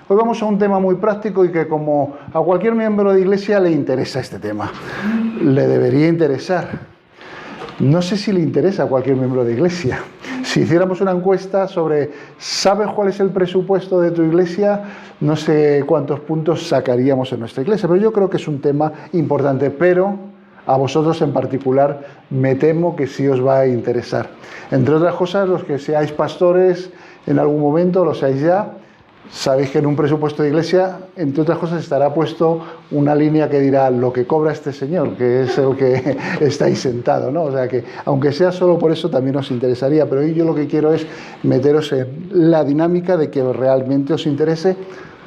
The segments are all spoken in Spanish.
Hoy vamos a un tema muy práctico y que como a cualquier miembro de iglesia le interesa este tema. Le debería interesar. No sé si le interesa a cualquier miembro de iglesia. Si hiciéramos una encuesta sobre ¿sabes cuál es el presupuesto de tu iglesia? No sé cuántos puntos sacaríamos en nuestra iglesia, pero yo creo que es un tema importante, pero a vosotros en particular me temo que sí os va a interesar. Entre otras cosas, los que seáis pastores en algún momento, lo seáis ya, sabéis que en un presupuesto de iglesia, entre otras cosas, estará puesto una línea que dirá lo que cobra este señor, que es el que estáis sentado, ¿no? O sea que, aunque sea solo por eso, también os interesaría, pero hoy yo lo que quiero es meteros en la dinámica de que realmente os interese,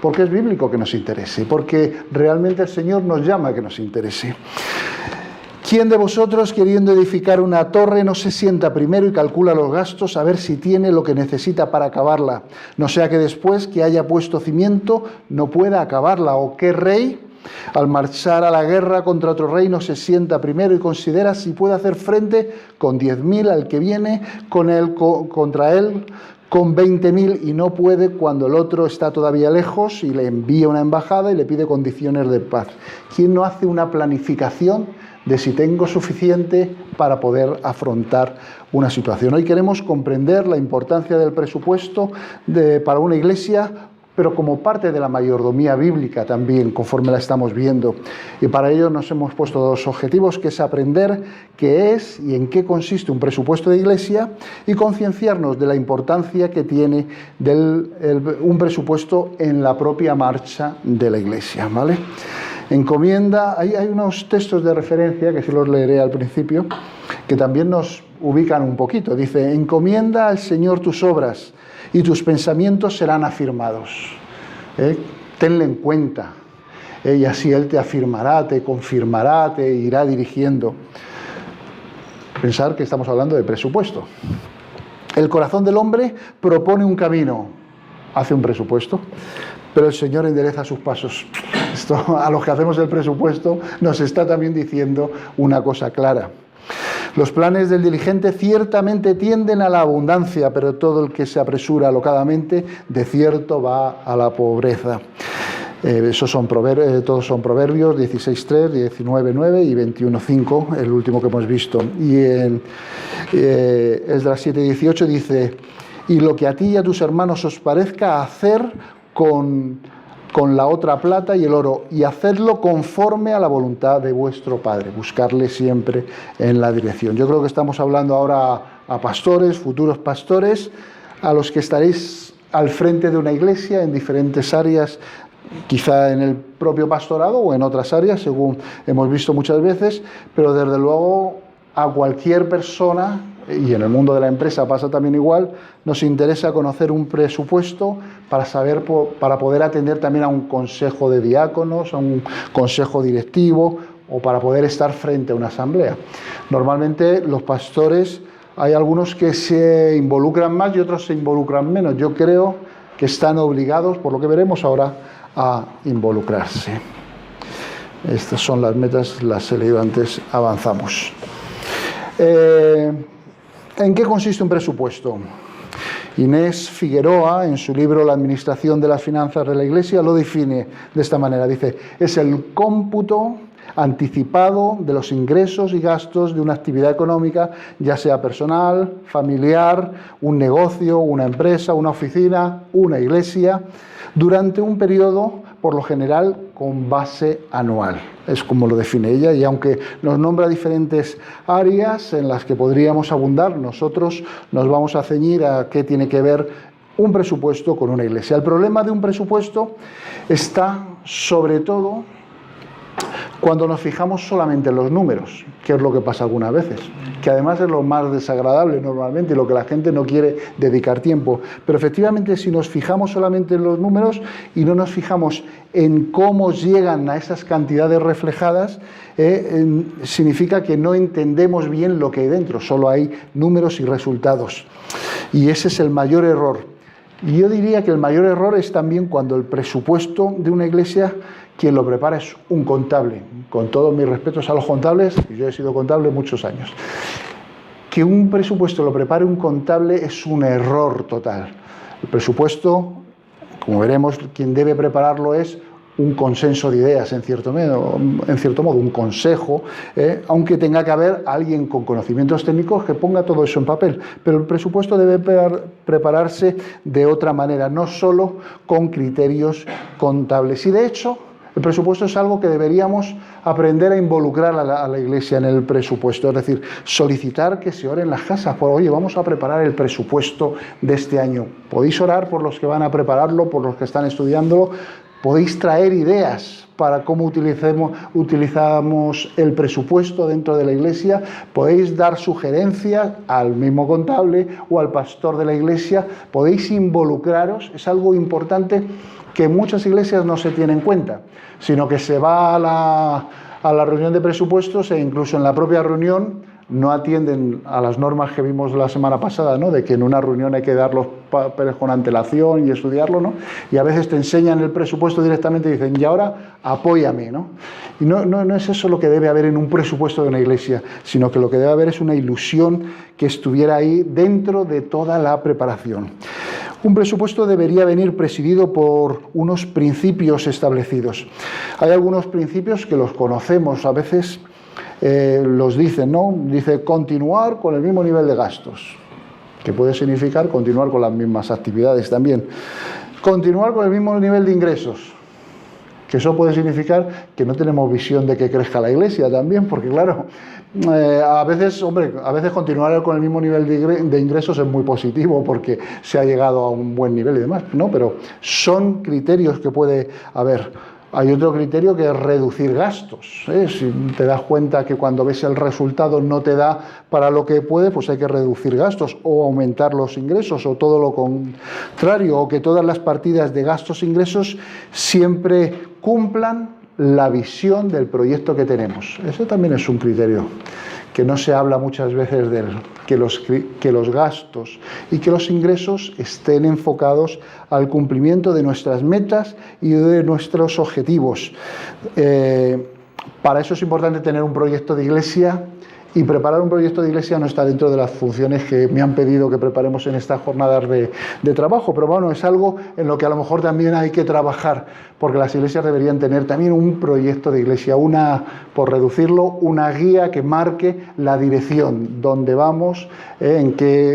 porque es bíblico que nos interese, porque realmente el Señor nos llama a que nos interese. ¿Quién de vosotros, queriendo edificar una torre, no se sienta primero y calcula los gastos a ver si tiene lo que necesita para acabarla? No sea que después que haya puesto cimiento no pueda acabarla. ¿O qué rey, al marchar a la guerra contra otro rey, no se sienta primero y considera si puede hacer frente con 10.000 al que viene contra él con 20.000 y no puede cuando el otro está todavía lejos y le envía una embajada y le pide condiciones de paz? ¿Quién no hace una planificación de si tengo suficiente para poder afrontar una situación? Hoy queremos comprender la importancia del presupuesto para una iglesia, pero como parte de la mayordomía bíblica también, conforme la estamos viendo. Y para ello nos hemos puesto dos objetivos, que es aprender qué es y en qué consiste un presupuesto de iglesia y concienciarnos de la importancia que tiene un presupuesto en la propia marcha de la iglesia, ¿vale? Encomienda, hay unos textos de referencia, que sí los leeré al principio, que también nos ubican un poquito. Dice, encomienda al Señor tus obras y tus pensamientos serán afirmados. Tenle en cuenta, y así Él te afirmará, te confirmará, te irá dirigiendo. Pensar que estamos hablando de presupuesto. El corazón del hombre propone un camino, hace un presupuesto, pero el Señor endereza sus pasos. Esto, a los que hacemos el presupuesto, nos está también diciendo una cosa clara. Los planes del diligente ciertamente tienden a la abundancia, pero todo el que se apresura alocadamente, de cierto va a la pobreza. Todos son Proverbios 16.3, 19.9 y 21.5, el último que hemos visto. Y en Esdras 7.18 dice, y lo que a ti y a tus hermanos os parezca hacer con la otra plata y el oro, y hacedlo conforme a la voluntad de vuestro Padre, buscarle siempre en la dirección. Yo creo que estamos hablando ahora a pastores, futuros pastores, a los que estaréis al frente de una iglesia en diferentes áreas, quizá en el propio pastorado o en otras áreas, según hemos visto muchas veces, pero desde luego a cualquier persona, y en el mundo de la empresa pasa también igual, nos interesa conocer un presupuesto para poder atender también a un consejo de diáconos, a un consejo directivo o para poder estar frente a una asamblea. Normalmente los pastores, hay algunos que se involucran más y otros se involucran menos. Yo creo que están obligados, por lo que veremos ahora, a involucrarse. Estas son las metas, las he leído antes, avanzamos. ¿En qué consiste un presupuesto? Inés Figueroa, en su libro La administración de las finanzas de la Iglesia, lo define de esta manera. Dice, es el cómputo anticipado de los ingresos y gastos de una actividad económica, ya sea personal, familiar, un negocio, una empresa, una oficina, una iglesia, durante un periodo, por lo general, con base anual. Es como lo define ella, y aunque nos nombra diferentes áreas en las que podríamos abundar, nosotros nos vamos a ceñir a qué tiene que ver un presupuesto con una iglesia. El problema de un presupuesto está, sobre todo, cuando nos fijamos solamente en los números, que es lo que pasa algunas veces, que además es lo más desagradable normalmente y lo que la gente no quiere dedicar tiempo. Pero efectivamente, si nos fijamos solamente en los números y no nos fijamos en cómo llegan a esas cantidades reflejadas, significa que no entendemos bien lo que hay dentro, solo hay números y resultados. Y ese es el mayor error. Y yo diría que el mayor error es también cuando el presupuesto de una iglesia, quien lo prepara es un contable. Con todos mis respetos a los contables, y yo he sido contable muchos años. Que un presupuesto lo prepare un contable es un error total. El presupuesto, Como veremos, quien debe prepararlo es un consenso de ideas, en cierto modo, un consejo, aunque tenga que haber alguien con conocimientos técnicos que ponga todo eso en papel. Pero el presupuesto debe prepararse de otra manera, no solo con criterios contables. Y de hecho, el presupuesto es algo que deberíamos aprender a involucrar a la Iglesia en el presupuesto, es decir, solicitar que se ore en las casas, por oye, vamos a preparar el presupuesto de este año. Podéis orar por los que van a prepararlo, por los que están estudiándolo, podéis traer ideas para cómo utilizamos el presupuesto dentro de la Iglesia, podéis dar sugerencias al mismo contable o al pastor de la Iglesia, podéis involucraros, es algo importante que en muchas iglesias no se tiene en cuenta, sino que se va a la reunión de presupuestos e incluso en la propia reunión no atienden a las normas que vimos la semana pasada, ¿no? De que en una reunión hay que dar los papeles con antelación y estudiarlo, ¿no? Y a veces te enseñan el presupuesto directamente y dicen, y ahora apóyame, ¿no? Y no es eso lo que debe haber en un presupuesto de una iglesia, sino que lo que debe haber es una ilusión que estuviera ahí dentro de toda la preparación. Un presupuesto debería venir presidido por unos principios establecidos. Hay algunos principios que los conocemos, a veces los dicen, ¿no? Dice continuar con el mismo nivel de gastos, que puede significar continuar con las mismas actividades también. Continuar con el mismo nivel de ingresos, que eso puede significar que no tenemos visión de que crezca la iglesia también, porque claro, a veces continuar con el mismo nivel de ingresos es muy positivo porque se ha llegado a un buen nivel y demás, ¿no? Pero son criterios que puede haber. Hay otro criterio que es reducir gastos, ¿eh? Si te das cuenta que cuando ves el resultado no te da para lo que puede, pues hay que reducir gastos o aumentar los ingresos o todo lo contrario, o que todas las partidas de gastos e ingresos siempre cumplan la visión del proyecto que tenemos. Eso también es un criterio que no se habla muchas veces de él, que los gastos y que los ingresos estén enfocados al cumplimiento de nuestras metas y de nuestros objetivos. Para eso es importante tener un proyecto de iglesia, y preparar un proyecto de iglesia no está dentro de las funciones que me han pedido que preparemos en estas jornadas de trabajo, pero bueno, es algo en lo que a lo mejor también hay que trabajar, porque las iglesias deberían tener también un proyecto de iglesia, por reducirlo, una guía que marque la dirección, dónde vamos,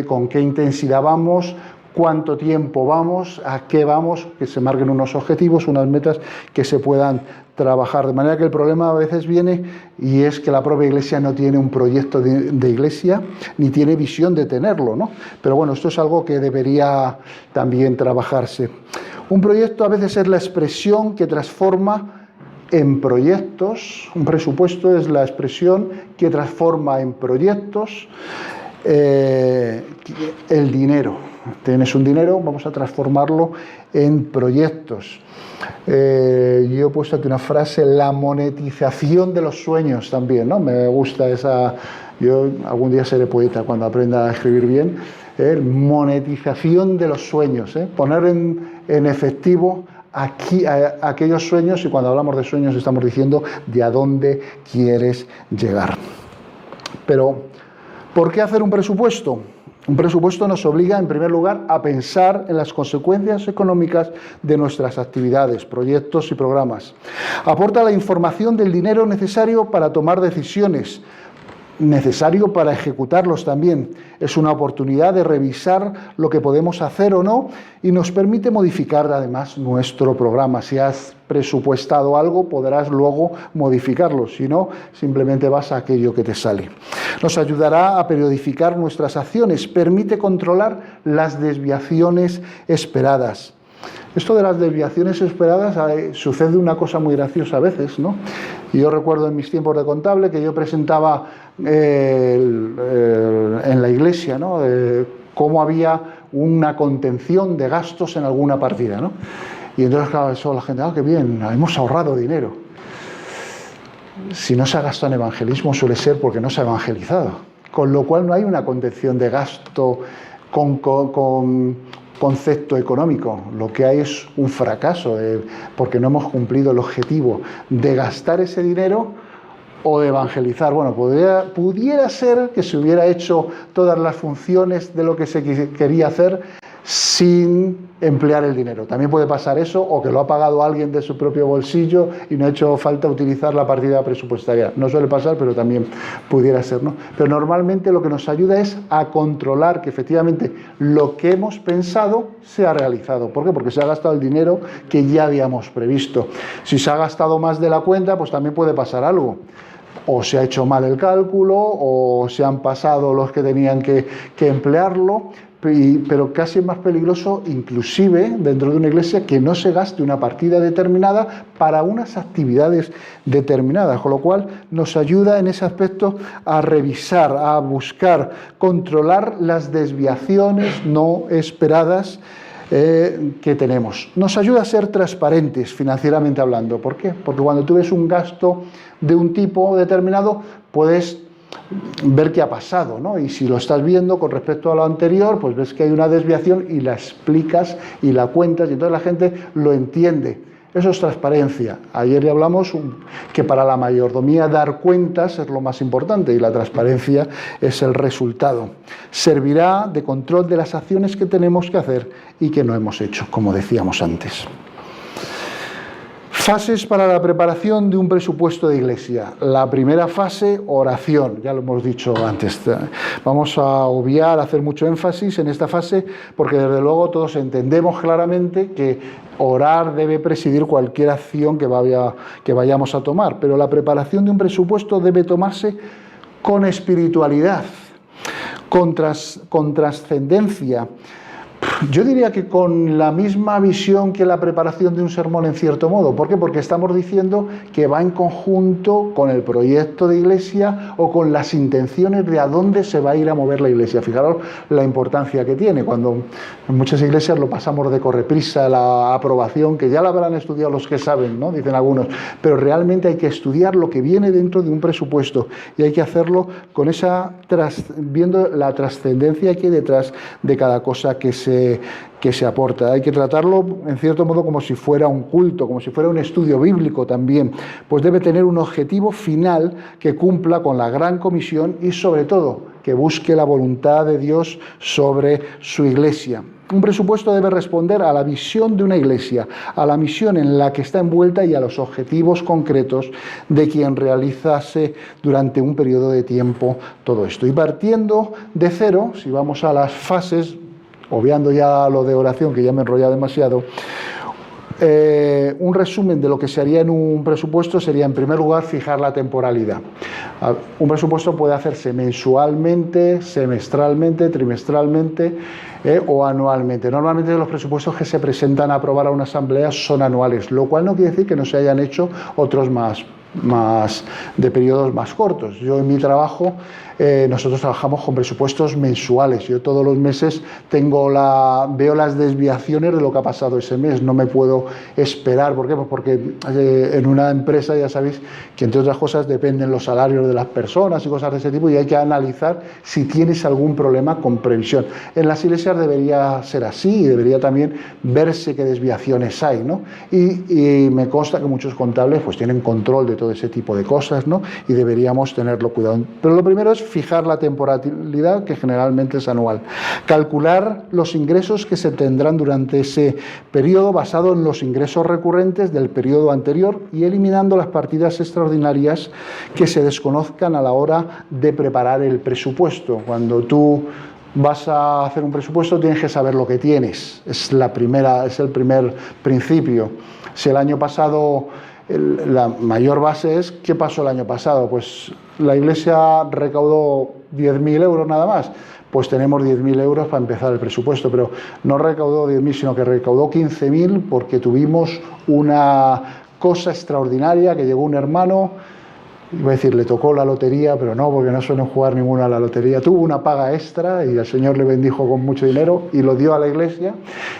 con qué intensidad vamos, cuánto tiempo vamos, a qué vamos, que se marquen unos objetivos, unas metas que se puedan trabajar. De manera que el problema a veces viene y es que la propia iglesia no tiene un proyecto de iglesia ni tiene visión de tenerlo, ¿no? Pero bueno, esto es algo que debería también trabajarse. Un proyecto a veces es la expresión que transforma en proyectos. Un presupuesto es la expresión que transforma en proyectos el dinero. Tienes un dinero, vamos a transformarlo en proyectos. Yo he puesto aquí una frase, la monetización de los sueños también, ¿no? Me gusta esa. Yo algún día seré poeta cuando aprenda a escribir bien. Monetización de los sueños, poner en efectivo aquellos sueños, y cuando hablamos de sueños estamos diciendo de a dónde quieres llegar. Pero, ¿por qué hacer un presupuesto? Un presupuesto nos obliga, en primer lugar, a pensar en las consecuencias económicas de nuestras actividades, proyectos y programas. Aporta la información del dinero necesario para tomar decisiones, necesario para ejecutarlos también. Es una oportunidad de revisar lo que podemos hacer o no y nos permite modificar además nuestro programa. Si has presupuestado algo, podrás luego modificarlo, si no, simplemente vas a aquello que te sale. Nos ayudará a periodificar nuestras acciones, permite controlar las desviaciones esperadas. Esto de las desviaciones esperadas sucede una cosa muy graciosa a veces, ¿no? Y yo recuerdo en mis tiempos de contable que yo presentaba en la iglesia, ¿no? Cómo había una contención de gastos en alguna partida, ¿no? Y entonces, claro, eso la gente, qué bien, hemos ahorrado dinero. Si no se ha gastado en evangelismo suele ser porque no se ha evangelizado. Con lo cual no hay una contención de gasto con concepto económico. Lo que hay es un fracaso porque no hemos cumplido el objetivo de gastar ese dinero o de evangelizar. Bueno, pudiera ser que se hubiera hecho todas las funciones de lo que se quería hacer sin emplear el dinero. También puede pasar eso, o que lo ha pagado alguien de su propio bolsillo y no ha hecho falta utilizar la partida presupuestaria. No suele pasar, pero también pudiera ser, ¿no? Pero normalmente lo que nos ayuda es a controlar que efectivamente lo que hemos pensado se ha realizado. ¿Por qué? Porque se ha gastado el dinero que ya habíamos previsto. Si se ha gastado más de la cuenta, pues también puede pasar algo. O se ha hecho mal el cálculo, o se han pasado los que tenían que emplearlo, pero casi es más peligroso, inclusive dentro de una iglesia, que no se gaste una partida determinada para unas actividades determinadas, con lo cual nos ayuda en ese aspecto a revisar, a buscar, controlar las desviaciones no esperadas que tenemos. Nos ayuda a ser transparentes financieramente hablando. ¿Por qué? Porque cuando tú ves un gasto de un tipo determinado, puedes ver qué ha pasado, ¿no? Y si lo estás viendo con respecto a lo anterior, pues ves que hay una desviación y la explicas y la cuentas y entonces la gente lo entiende. Eso es transparencia. Ayer ya hablamos que para la mayordomía dar cuentas es lo más importante y la transparencia es el resultado. Servirá de control de las acciones que tenemos que hacer y que no hemos hecho, como decíamos antes. Fases para la preparación de un presupuesto de iglesia. La primera fase, oración, ya lo hemos dicho antes. Vamos a obviar, hacer mucho énfasis en esta fase, porque desde luego todos entendemos claramente que orar debe presidir cualquier acción que vayamos a tomar, pero la preparación de un presupuesto debe tomarse con espiritualidad, con trascendencia. Yo diría que con la misma visión que la preparación de un sermón en cierto modo. ¿Por qué? Porque estamos diciendo que va en conjunto con el proyecto de iglesia o con las intenciones de a dónde se va a ir a mover la iglesia. Fijaros la importancia que tiene. Cuando en muchas iglesias lo pasamos de correprisa, la aprobación, que ya la habrán estudiado los que saben, ¿no? Dicen algunos. Pero realmente hay que estudiar lo que viene dentro de un presupuesto y hay que hacerlo con viendo la trascendencia que hay detrás de cada cosa que se aporta. Hay que tratarlo en cierto modo como si fuera un culto, como si fuera un estudio bíblico también, pues debe tener un objetivo final que cumpla con la gran comisión y sobre todo que busque la voluntad de Dios sobre su iglesia. Un presupuesto debe responder a la visión de una iglesia, a la misión en la que está envuelta y a los objetivos concretos de quien realizase durante un periodo de tiempo todo esto. Y partiendo de cero, si vamos a las fases, obviando ya lo de oración, que ya me he enrollado demasiado, un resumen de lo que se haría en un presupuesto sería, en primer lugar, fijar la temporalidad. Un presupuesto puede hacerse mensualmente, semestralmente, trimestralmente o anualmente. Normalmente los presupuestos que se presentan a aprobar a una asamblea son anuales, lo cual no quiere decir que no se hayan hecho otros más de periodos más cortos. Yo en mi trabajo, nosotros trabajamos con presupuestos mensuales. Yo todos los meses veo las desviaciones de lo que ha pasado ese mes. No me puedo esperar. ¿Por qué? Pues porque en una empresa ya sabéis que entre otras cosas dependen los salarios de las personas y cosas de ese tipo y hay que analizar si tienes algún problema con previsión. En las iglesias debería ser así y debería también verse qué desviaciones hay, ¿no? Y me consta que muchos contables pues tienen control de todo ese tipo de cosas, ¿no? Y deberíamos tenerlo cuidado. Pero lo primero es fijar la temporalidad, que generalmente es anual. Calcular los ingresos que se tendrán durante ese periodo basado en los ingresos recurrentes del periodo anterior y eliminando las partidas extraordinarias que se desconozcan a la hora de preparar el presupuesto. Cuando tú vas a hacer un presupuesto tienes que saber lo que tienes. Es el primer principio. Si el año pasado la mayor base es ¿qué pasó el año pasado? Pues la iglesia recaudó 10.000 euros nada más, pues tenemos 10.000 euros para empezar el presupuesto, pero no recaudó 10.000 sino que recaudó 15.000 porque tuvimos una cosa extraordinaria, que llegó un hermano, iba a decir, le tocó la lotería, pero no, porque no suelen jugar ninguna a la lotería. Tuvo una paga extra y el Señor le bendijo con mucho dinero y lo dio a la iglesia.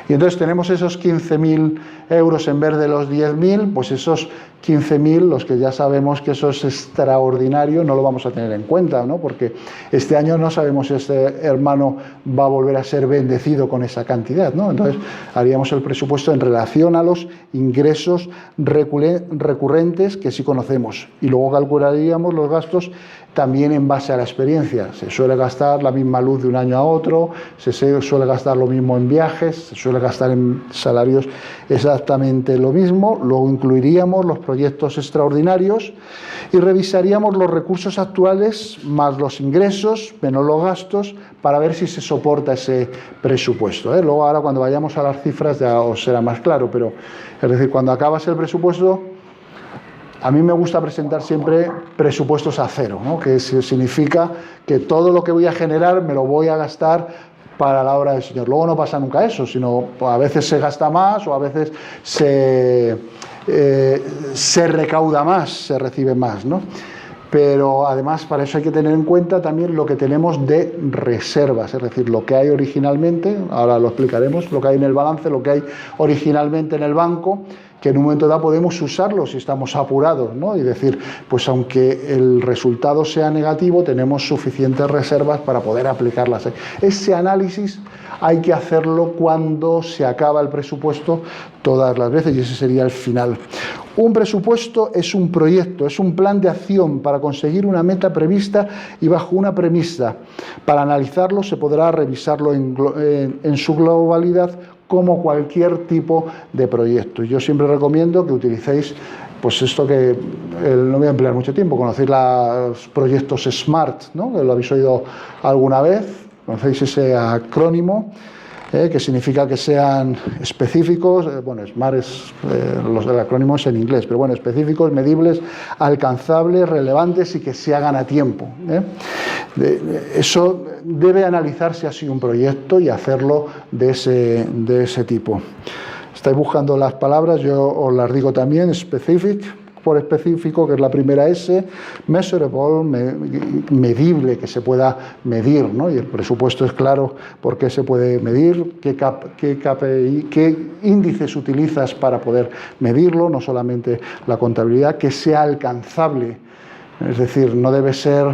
Y entonces tenemos esos 15.000 euros en vez de los 10.000, pues esos 15.000, los que ya sabemos que eso es extraordinario, no lo vamos a tener en cuenta, ¿no? Porque este año no sabemos si este hermano va a volver a ser bendecido con esa cantidad, ¿no? Entonces haríamos el presupuesto en relación a los ingresos recurrentes que sí conocemos y luego calculamos calcularíamos los gastos también en base a la experiencia. Se suele gastar la misma luz de un año a otro, se suele gastar lo mismo en viajes, se suele gastar en salarios exactamente lo mismo. Luego incluiríamos los proyectos extraordinarios y revisaríamos los recursos actuales más los ingresos menos los gastos para ver si se soporta ese presupuesto. Luego ahora cuando vayamos a las cifras ya os será más claro, pero es decir, cuando acabas el presupuesto, a mí me gusta presentar siempre presupuestos a cero, ¿no? Que significa que todo lo que voy a generar me lo voy a gastar para la obra del Señor. Luego no pasa nunca eso, sino a veces se gasta más o a veces se recauda más, se recibe más, ¿no? Pero además para eso hay que tener en cuenta también lo que tenemos de reservas, es decir, lo que hay originalmente, ahora lo explicaremos, lo que hay en el balance, lo que hay originalmente en el banco, que en un momento dado podemos usarlo si estamos apurados, ¿no? Y decir, pues aunque el resultado sea negativo, tenemos suficientes reservas para poder aplicarlas. Ese análisis hay que hacerlo cuando se acaba el presupuesto todas las veces y ese sería el final. Un presupuesto es un proyecto, es un plan de acción para conseguir una meta prevista y bajo una premisa. Para analizarlo se podrá revisarlo en su globalidad como cualquier tipo de proyecto. Yo siempre recomiendo que utilicéis pues esto que no voy a emplear mucho tiempo, conocéis los proyectos SMART, ¿no? ¿Lo habéis oído alguna vez? ¿Conocéis ese acrónimo? Que significa que sean específicos, bueno, SMART es, el acrónimo es en inglés, pero bueno, específicos, medibles, alcanzables, relevantes y que se hagan a tiempo. Eso debe analizarse así un proyecto y hacerlo de ese tipo. Estáis buscando las palabras, yo os las digo también, specific, por específico, que es la primera S, measurable, medible, que se pueda medir, ¿no? Y el presupuesto es claro por qué se puede medir, qué índices utilizas para poder medirlo, no solamente la contabilidad, que sea alcanzable, es decir, no debe ser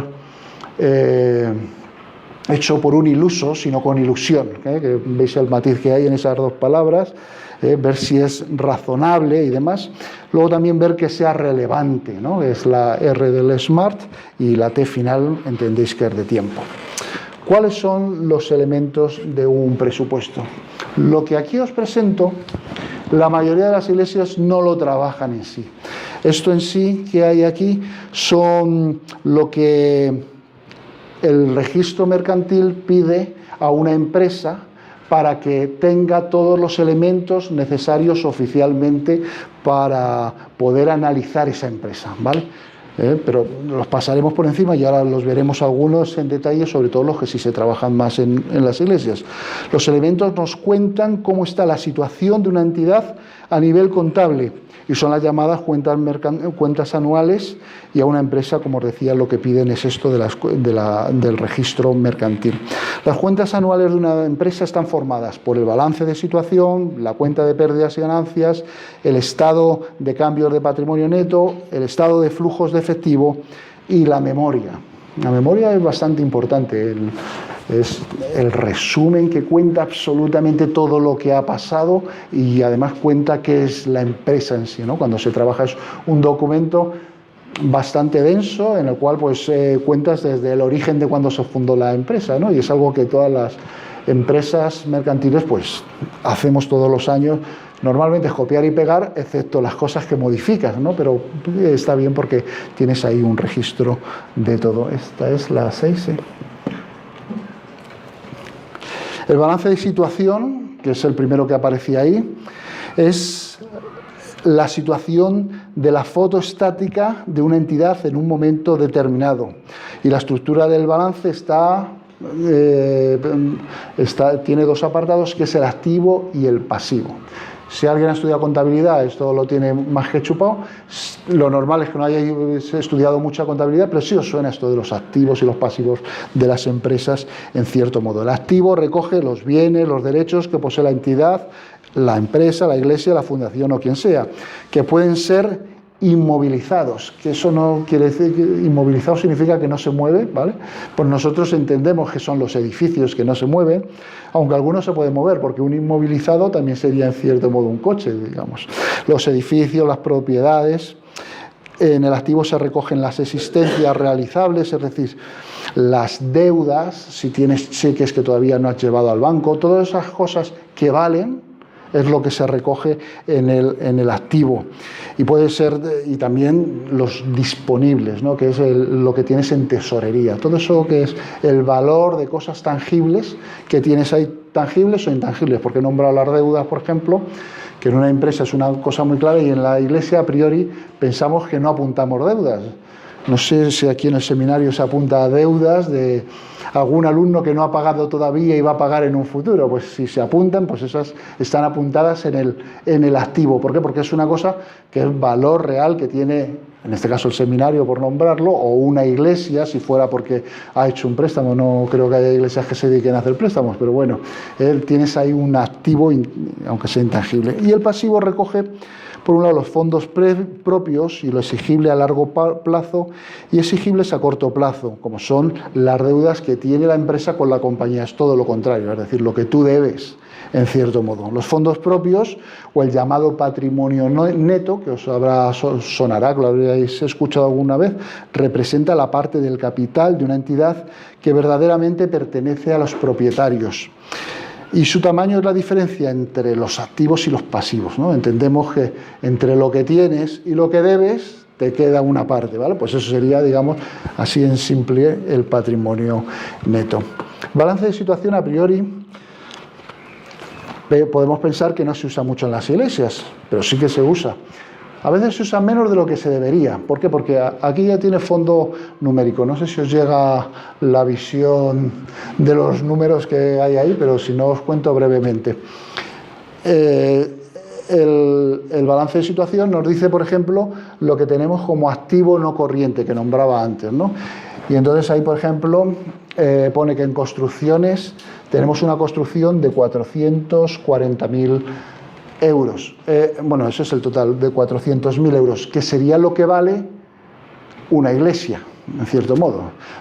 hecho por un iluso, sino con ilusión, que veis el matiz que hay en esas dos palabras, ver si es razonable y demás. Luego también ver que sea relevante, ¿no? Es la R del SMART y la T final entendéis que es de tiempo. ¿Cuáles son los elementos de un presupuesto? Lo que aquí os presento, la mayoría de las iglesias no lo trabajan en sí. Esto en sí que hay aquí son lo que el registro mercantil pide a una empresa para que tenga todos los elementos necesarios oficialmente para poder analizar esa empresa, ¿vale? Pero los pasaremos por encima y ahora los veremos algunos en detalle, sobre todo los que sí se trabajan más en las iglesias. Los elementos nos cuentan cómo está la situación de una entidad a nivel contable y son las llamadas cuentas anuales, y a una empresa, como os decía, lo que piden es esto del registro mercantil. Las cuentas anuales de una empresa están formadas por el balance de situación, la cuenta de pérdidas y ganancias, el estado de cambios de patrimonio neto, el estado de flujos de efectivo y la memoria. La memoria es bastante importante, es el resumen que cuenta absolutamente todo lo que ha pasado y además cuenta qué es la empresa en sí, ¿no? Cuando se trabaja es un documento bastante denso en el cual pues cuentas desde el origen de cuando se fundó la empresa, ¿no? Y es algo que todas las empresas mercantiles pues hacemos todos los años. Normalmente es copiar y pegar, excepto las cosas que modificas, ¿no? Pero está bien porque tienes ahí un registro de todo. Esta es la 6. El balance de situación, que es el primero que aparecía ahí, es la situación de la foto estática de una entidad en un momento determinado. Y la estructura del balance tiene dos apartados, que es el activo y el pasivo. Si alguien ha estudiado contabilidad, esto lo tiene más que chupado. Lo normal es que no hayáis estudiado mucha contabilidad, pero sí os suena esto de los activos y los pasivos de las empresas en cierto modo. El activo recoge los bienes, los derechos que posee la entidad, la empresa, la iglesia, la fundación o quien sea, que pueden ser inmovilizados, que eso no quiere decir que inmovilizado significa que no se mueve, ¿vale? Pues nosotros entendemos que son los edificios que no se mueven, aunque algunos se pueden mover, porque un inmovilizado también sería en cierto modo un coche, digamos. Los edificios, las propiedades, En el activo se recogen las existencias realizables, es decir, las deudas, si tienes cheques que todavía no has llevado al banco, todas esas cosas que valen es lo que se recoge en el activo. Y puede ser, y también los disponibles, ¿no? Que es lo que tienes en tesorería. Todo eso que es el valor de cosas tangibles que tienes ahí, tangibles o intangibles, porque he nombrado las deudas, por ejemplo, que en una empresa es una cosa muy clara, y en la iglesia a priori pensamos que no apuntamos deudas. No sé si aquí en el seminario se apunta a deudas de algún alumno que no ha pagado todavía y va a pagar en un futuro. Pues si se apuntan, pues esas están apuntadas en el activo. ¿Por qué? Porque es una cosa que es valor real que tiene, en este caso el seminario, por nombrarlo, o una iglesia, si fuera porque ha hecho un préstamo. No creo que haya iglesias que se dediquen a hacer préstamos, pero bueno, tienes ahí un activo, aunque sea intangible. Y el pasivo recoge, por un lado, los fondos propios y lo exigible a largo plazo y exigibles a corto plazo, como son las deudas que tiene la empresa con la compañía. Es todo lo contrario, es decir, lo que tú debes, en cierto modo. Los fondos propios, o el llamado patrimonio neto, que os sonará, que lo habréis escuchado alguna vez, representa la parte del capital de una entidad que verdaderamente pertenece a los propietarios. Y su tamaño es la diferencia entre los activos y los pasivos, ¿no? Entendemos que entre lo que tienes y lo que debes te queda una parte, ¿vale? Pues eso sería, digamos, así en simple, el patrimonio neto. Balance de situación a priori podemos pensar que no se usa mucho en las iglesias, pero sí que se usa. A veces se usa menos de lo que se debería. ¿Por qué? Porque aquí ya tiene fondo numérico. No sé si os llega la visión de los números que hay ahí, pero si no os cuento brevemente. El balance de situación nos dice, por ejemplo, lo que tenemos como activo no corriente, que nombraba antes, ¿no? Y entonces ahí, por ejemplo, pone que en construcciones tenemos una construcción de 440.000 euros. Bueno, ese es el total, de 400.000 euros, que sería lo que vale una iglesia, en cierto modo.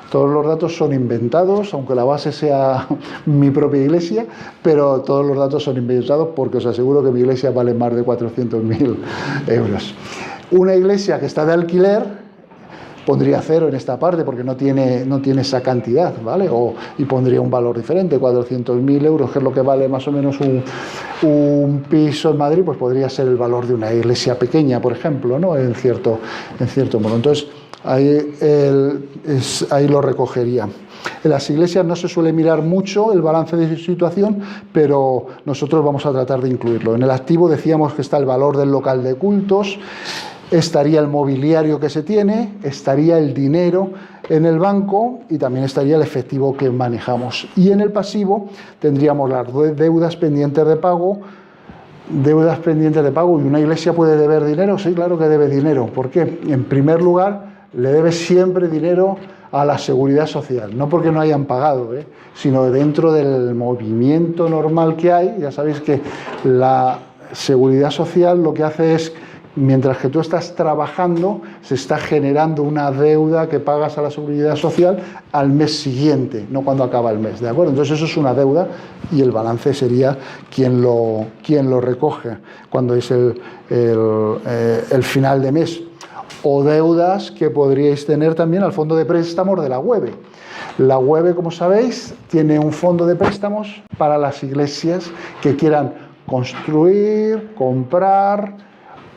Todos los datos son inventados, aunque la base sea mi propia iglesia, pero todos los datos son inventados porque os aseguro que mi iglesia vale más de 400.000 euros. Una iglesia que está de alquiler pondría cero en esta parte porque no tiene esa cantidad, ¿vale? Y pondría un valor diferente, 400.000 euros, que es lo que vale más o menos un piso en Madrid, pues podría ser el valor de una iglesia pequeña, por ejemplo, ¿no? En cierto modo. Entonces, ahí lo recogería. En las iglesias no se suele mirar mucho el balance de situación, pero nosotros vamos a tratar de incluirlo. En el activo decíamos que está el valor del local de cultos, estaría el mobiliario que se tiene, estaría el dinero en el banco y también estaría el efectivo que manejamos. Y en el pasivo tendríamos las deudas pendientes de pago. Deudas pendientes de pago. ¿Y una iglesia puede deber dinero? Sí, claro que debe dinero. ¿Por qué? En primer lugar, le debe siempre dinero a la seguridad social. No porque no hayan pagado, sino dentro del movimiento normal que hay. Ya sabéis que la seguridad social lo que hace es, mientras que tú estás trabajando, se está generando una deuda que pagas a la seguridad social al mes siguiente, no cuando acaba el mes, ¿de acuerdo? Entonces eso es una deuda y el balance sería quien lo recoge cuando es el final de mes. O deudas que podríais tener también al fondo de préstamos de la UEBE. La UEBE, como sabéis, tiene un fondo de préstamos para las iglesias que quieran construir, comprar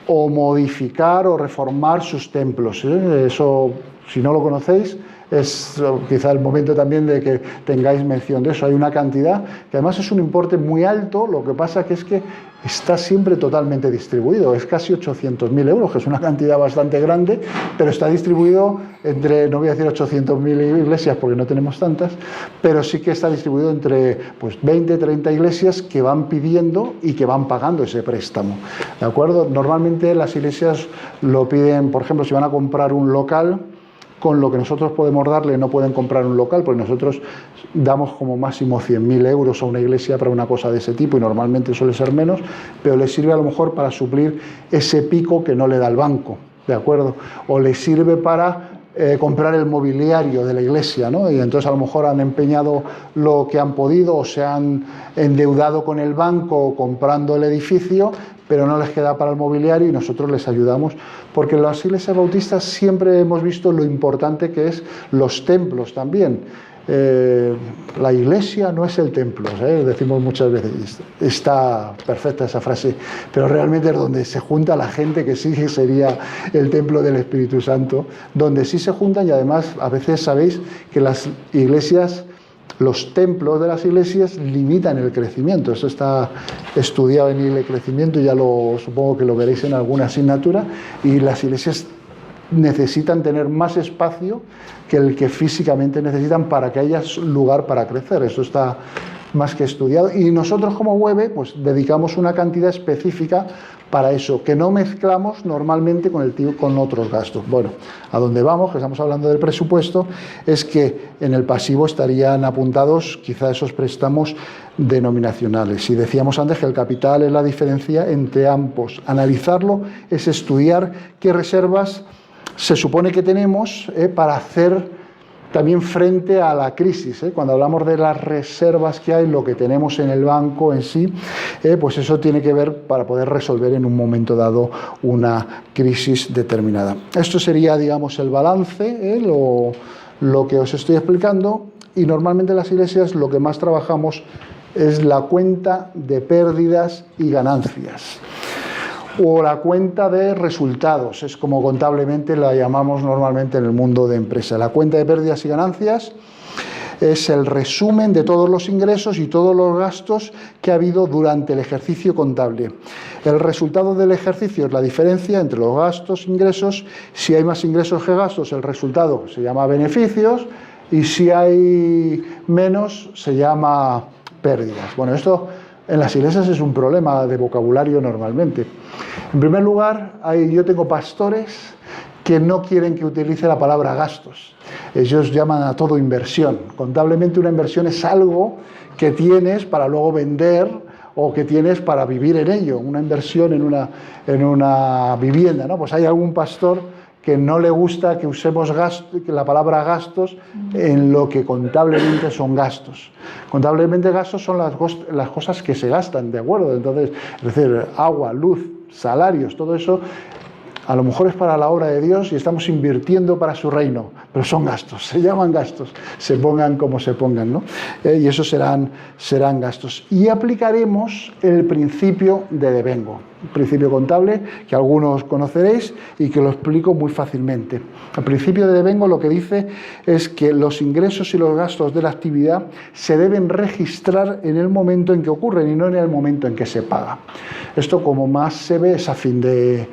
o modificar o reformar sus templos. Eso, si no lo conocéis, es quizá el momento también de que tengáis mención de eso. Hay una cantidad que además es un importe muy alto, lo que pasa que es que está siempre totalmente distribuido, es casi 800.000 euros, que es una cantidad bastante grande, pero está distribuido entre, no voy a decir 800.000 iglesias porque no tenemos tantas, pero sí que está distribuido entre pues 20, 30 iglesias que van pidiendo y que van pagando ese préstamo, ¿de acuerdo? Normalmente las iglesias lo piden, por ejemplo, si van a comprar un local, con lo que nosotros podemos darle no pueden comprar un local, porque nosotros damos como máximo 100.000 euros a una iglesia para una cosa de ese tipo y normalmente suele ser menos, pero le sirve a lo mejor para suplir ese pico que no le da el banco, ¿de acuerdo? O le sirve para comprar el mobiliario de la iglesia, ¿no? Y entonces a lo mejor han empeñado lo que han podido o se han endeudado con el banco comprando el edificio, pero no les queda para el mobiliario y nosotros les ayudamos, porque en las iglesias bautistas siempre hemos visto lo importante que es los templos también. La iglesia no es el templo, decimos muchas veces, está perfecta esa frase, pero realmente es donde se junta la gente, que sí sería el templo del Espíritu Santo, donde sí se juntan. Y además a veces sabéis que las iglesias, los templos de las iglesias limitan el crecimiento. Eso está estudiado en el crecimiento, ya supongo que lo veréis en alguna asignatura, y las iglesias necesitan tener más espacio que el que físicamente necesitan para que haya lugar para crecer. Eso está más que estudiado, y nosotros como Webe pues dedicamos una cantidad específica para eso, que no mezclamos normalmente con otros gastos. Bueno, a donde vamos, que estamos hablando del presupuesto, es que en el pasivo estarían apuntados quizá esos préstamos denominacionales. Y decíamos antes que el capital es la diferencia entre ambos. Analizarlo es estudiar qué reservas se supone que tenemos para hacer también frente a la crisis. Cuando hablamos de las reservas que hay, lo que tenemos en el banco en sí, pues eso tiene que ver para poder resolver en un momento dado una crisis determinada. Esto sería, digamos, el balance, lo que os estoy explicando, y normalmente en las iglesias lo que más trabajamos es la cuenta de pérdidas y ganancias, o la cuenta de resultados, es como contablemente la llamamos normalmente en el mundo de empresa. La cuenta de pérdidas y ganancias es el resumen de todos los ingresos y todos los gastos que ha habido durante el ejercicio contable. El resultado del ejercicio es la diferencia entre los gastos e ingresos. Si hay más ingresos que gastos, el resultado se llama beneficios, y si hay menos, se llama pérdidas. Bueno, esto en las iglesias es un problema de vocabulario normalmente. En primer lugar, yo tengo pastores que no quieren que utilice la palabra gastos. Ellos llaman a todo inversión. Contablemente una inversión es algo que tienes para luego vender o que tienes para vivir en ello. Una inversión en una vivienda, ¿no? Pues hay algún pastor que no le gusta que usemos la palabra gastos en lo que contablemente son gastos. Contablemente gastos son las cosas que se gastan, ¿de acuerdo? Entonces, es decir, agua, luz, salarios, todo eso a lo mejor es para la obra de Dios y estamos invirtiendo para su reino, pero son gastos, se llaman gastos, se pongan como se pongan, ¿no? Y esos serán gastos. Y aplicaremos el principio de devengo, un principio contable que algunos conoceréis y que lo explico muy fácilmente. El principio de devengo lo que dice es que los ingresos y los gastos de la actividad se deben registrar en el momento en que ocurren y no en el momento en que se paga. Esto, como más se ve, es a fin de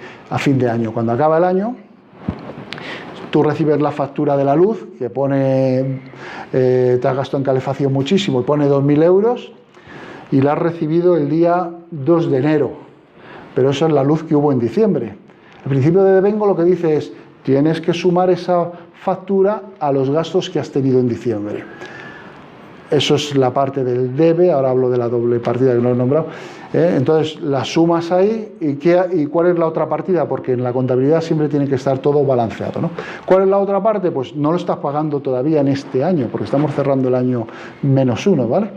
año. Cuando acaba el año, tú recibes la factura de la luz, que pone, te has gastado en calefacción muchísimo, y pone 2.000 euros, y la has recibido el día 2 de enero. Pero esa es la luz que hubo en diciembre. El principio de devengo lo que dice es, tienes que sumar esa factura a los gastos que has tenido en diciembre. Eso es la parte del debe, ahora hablo de la doble partida que no he nombrado. Entonces, la sumas ahí, ¿y cuál es la otra partida? Porque en la contabilidad siempre tiene que estar todo balanceado, ¿no? ¿Cuál es la otra parte? Pues no lo estás pagando todavía en este año, porque estamos cerrando el año -1, ¿vale?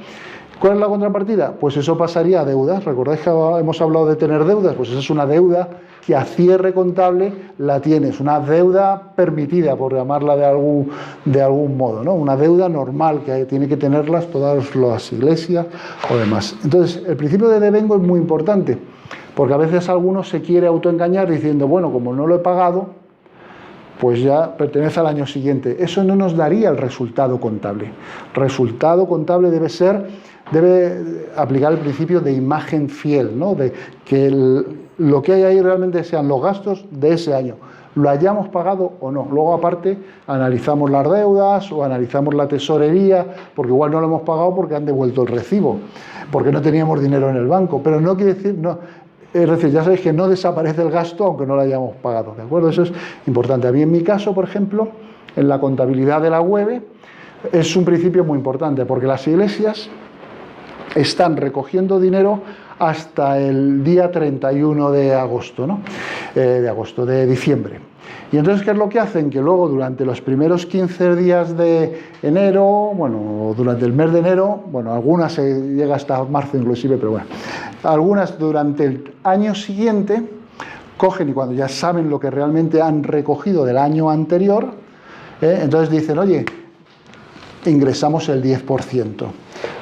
¿Cuál es la contrapartida? Pues eso pasaría a deudas. ¿Recordáis que hemos hablado de tener deudas? Pues esa es una deuda que a cierre contable la tienes, una deuda permitida, por llamarla de algún modo, ¿no? Una deuda normal que tiene que tenerlas todas las iglesias o demás. Entonces, el principio de devengo es muy importante, porque a veces alguno se quiere autoengañar diciendo, bueno, como no lo he pagado, pues ya pertenece al año siguiente. Eso no nos daría el resultado contable. El resultado contable debe aplicar el principio de imagen fiel, ¿no? De que lo que hay ahí realmente sean los gastos de ese año, lo hayamos pagado o no. Luego, aparte, analizamos las deudas o analizamos la tesorería, porque igual no lo hemos pagado porque han devuelto el recibo, porque no teníamos dinero en el banco. Pero no quiere decir, no, es decir, ya sabéis que no desaparece el gasto aunque no lo hayamos pagado, ¿de acuerdo? Eso es importante. A mí, en mi caso, por ejemplo, en la contabilidad de la Webe, es un principio muy importante, porque las iglesias están recogiendo dinero hasta el día 31 de agosto, ¿no? De diciembre. Y entonces, ¿qué es lo que hacen? Que luego, durante los primeros 15 días de enero, bueno, durante el mes de enero, bueno, algunas se llega hasta marzo inclusive, pero bueno, Algunas durante el año siguiente cogen y cuando ya saben lo que realmente han recogido del año anterior, entonces dicen, oye, ingresamos el 10%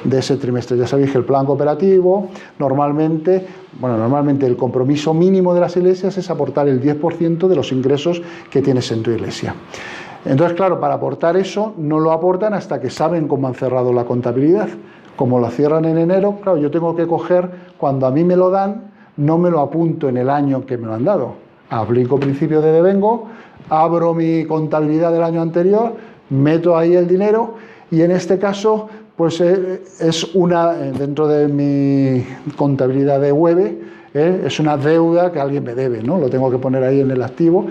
de ese trimestre. Ya sabéis que el plan cooperativo normalmente el compromiso mínimo de las iglesias es aportar el 10% de los ingresos que tienes en tu iglesia. Entonces, claro, para aportar eso no lo aportan hasta que saben cómo han cerrado la contabilidad. Como lo cierran en enero, claro, yo tengo que coger, cuando a mí me lo dan, no me lo apunto en el año que me lo han dado. Aplico principio de devengo, abro mi contabilidad del año anterior, meto ahí el dinero y en este caso pues es dentro de mi contabilidad de Webe, es una deuda que alguien me debe, ¿no? Lo tengo que poner ahí en el activo.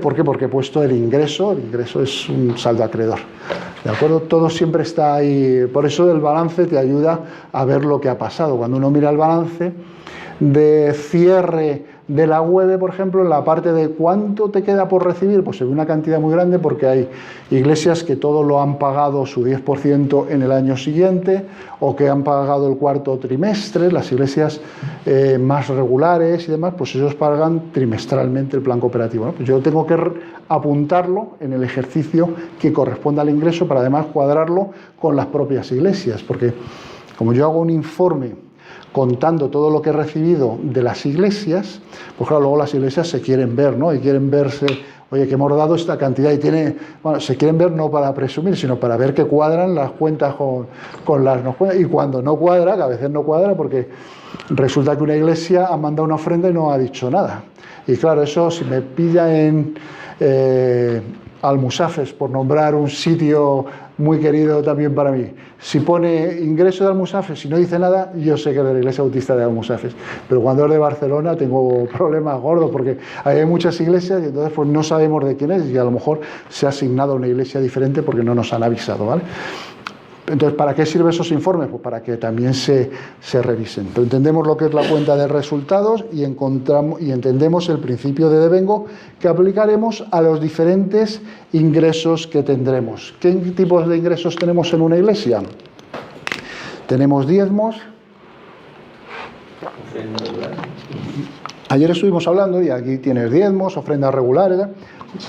¿Por qué? Porque he puesto el ingreso es un saldo acreedor. ¿De acuerdo? Todo siempre está ahí. Por eso el balance te ayuda a ver lo que ha pasado. Cuando uno mira el balance de cierre de la Webe, por ejemplo, en la parte de cuánto te queda por recibir, pues se ve una cantidad muy grande porque hay iglesias que todo lo han pagado su 10% en el año siguiente o que han pagado el cuarto trimestre. Las iglesias más regulares y demás, pues ellos pagan trimestralmente el plan cooperativo, ¿no? Pues yo tengo que apuntarlo en el ejercicio que corresponda al ingreso para además cuadrarlo con las propias iglesias, porque como yo hago un informe contando todo lo que he recibido de las iglesias, pues claro, luego las iglesias se quieren ver, ¿no? Y quieren verse, oye, que hemos dado esta cantidad y se quieren ver no para presumir, sino para ver que cuadran las cuentas con las no cuentas. Y cuando no cuadra, que a veces no cuadra, porque resulta que una iglesia ha mandado una ofrenda y no ha dicho nada. Y claro, eso si me pilla en Almusafes, por nombrar un sitio muy querido también para mí, si pone ingreso de Almusafes y no dice nada, yo sé que es de la Iglesia Bautista de Almusafes, pero cuando es de Barcelona tengo problemas gordos porque hay muchas iglesias y entonces pues no sabemos de quién es y a lo mejor se ha asignado a una iglesia diferente porque no nos han avisado, ¿vale? Entonces, ¿para qué sirven esos informes? Pues para que también se revisen. Pero entendemos lo que es la cuenta de resultados y entendemos el principio de devengo que aplicaremos a los diferentes ingresos que tendremos. ¿Qué tipos de ingresos tenemos en una iglesia? Tenemos diezmos. Ayer estuvimos hablando y aquí tienes diezmos, ofrendas regulares.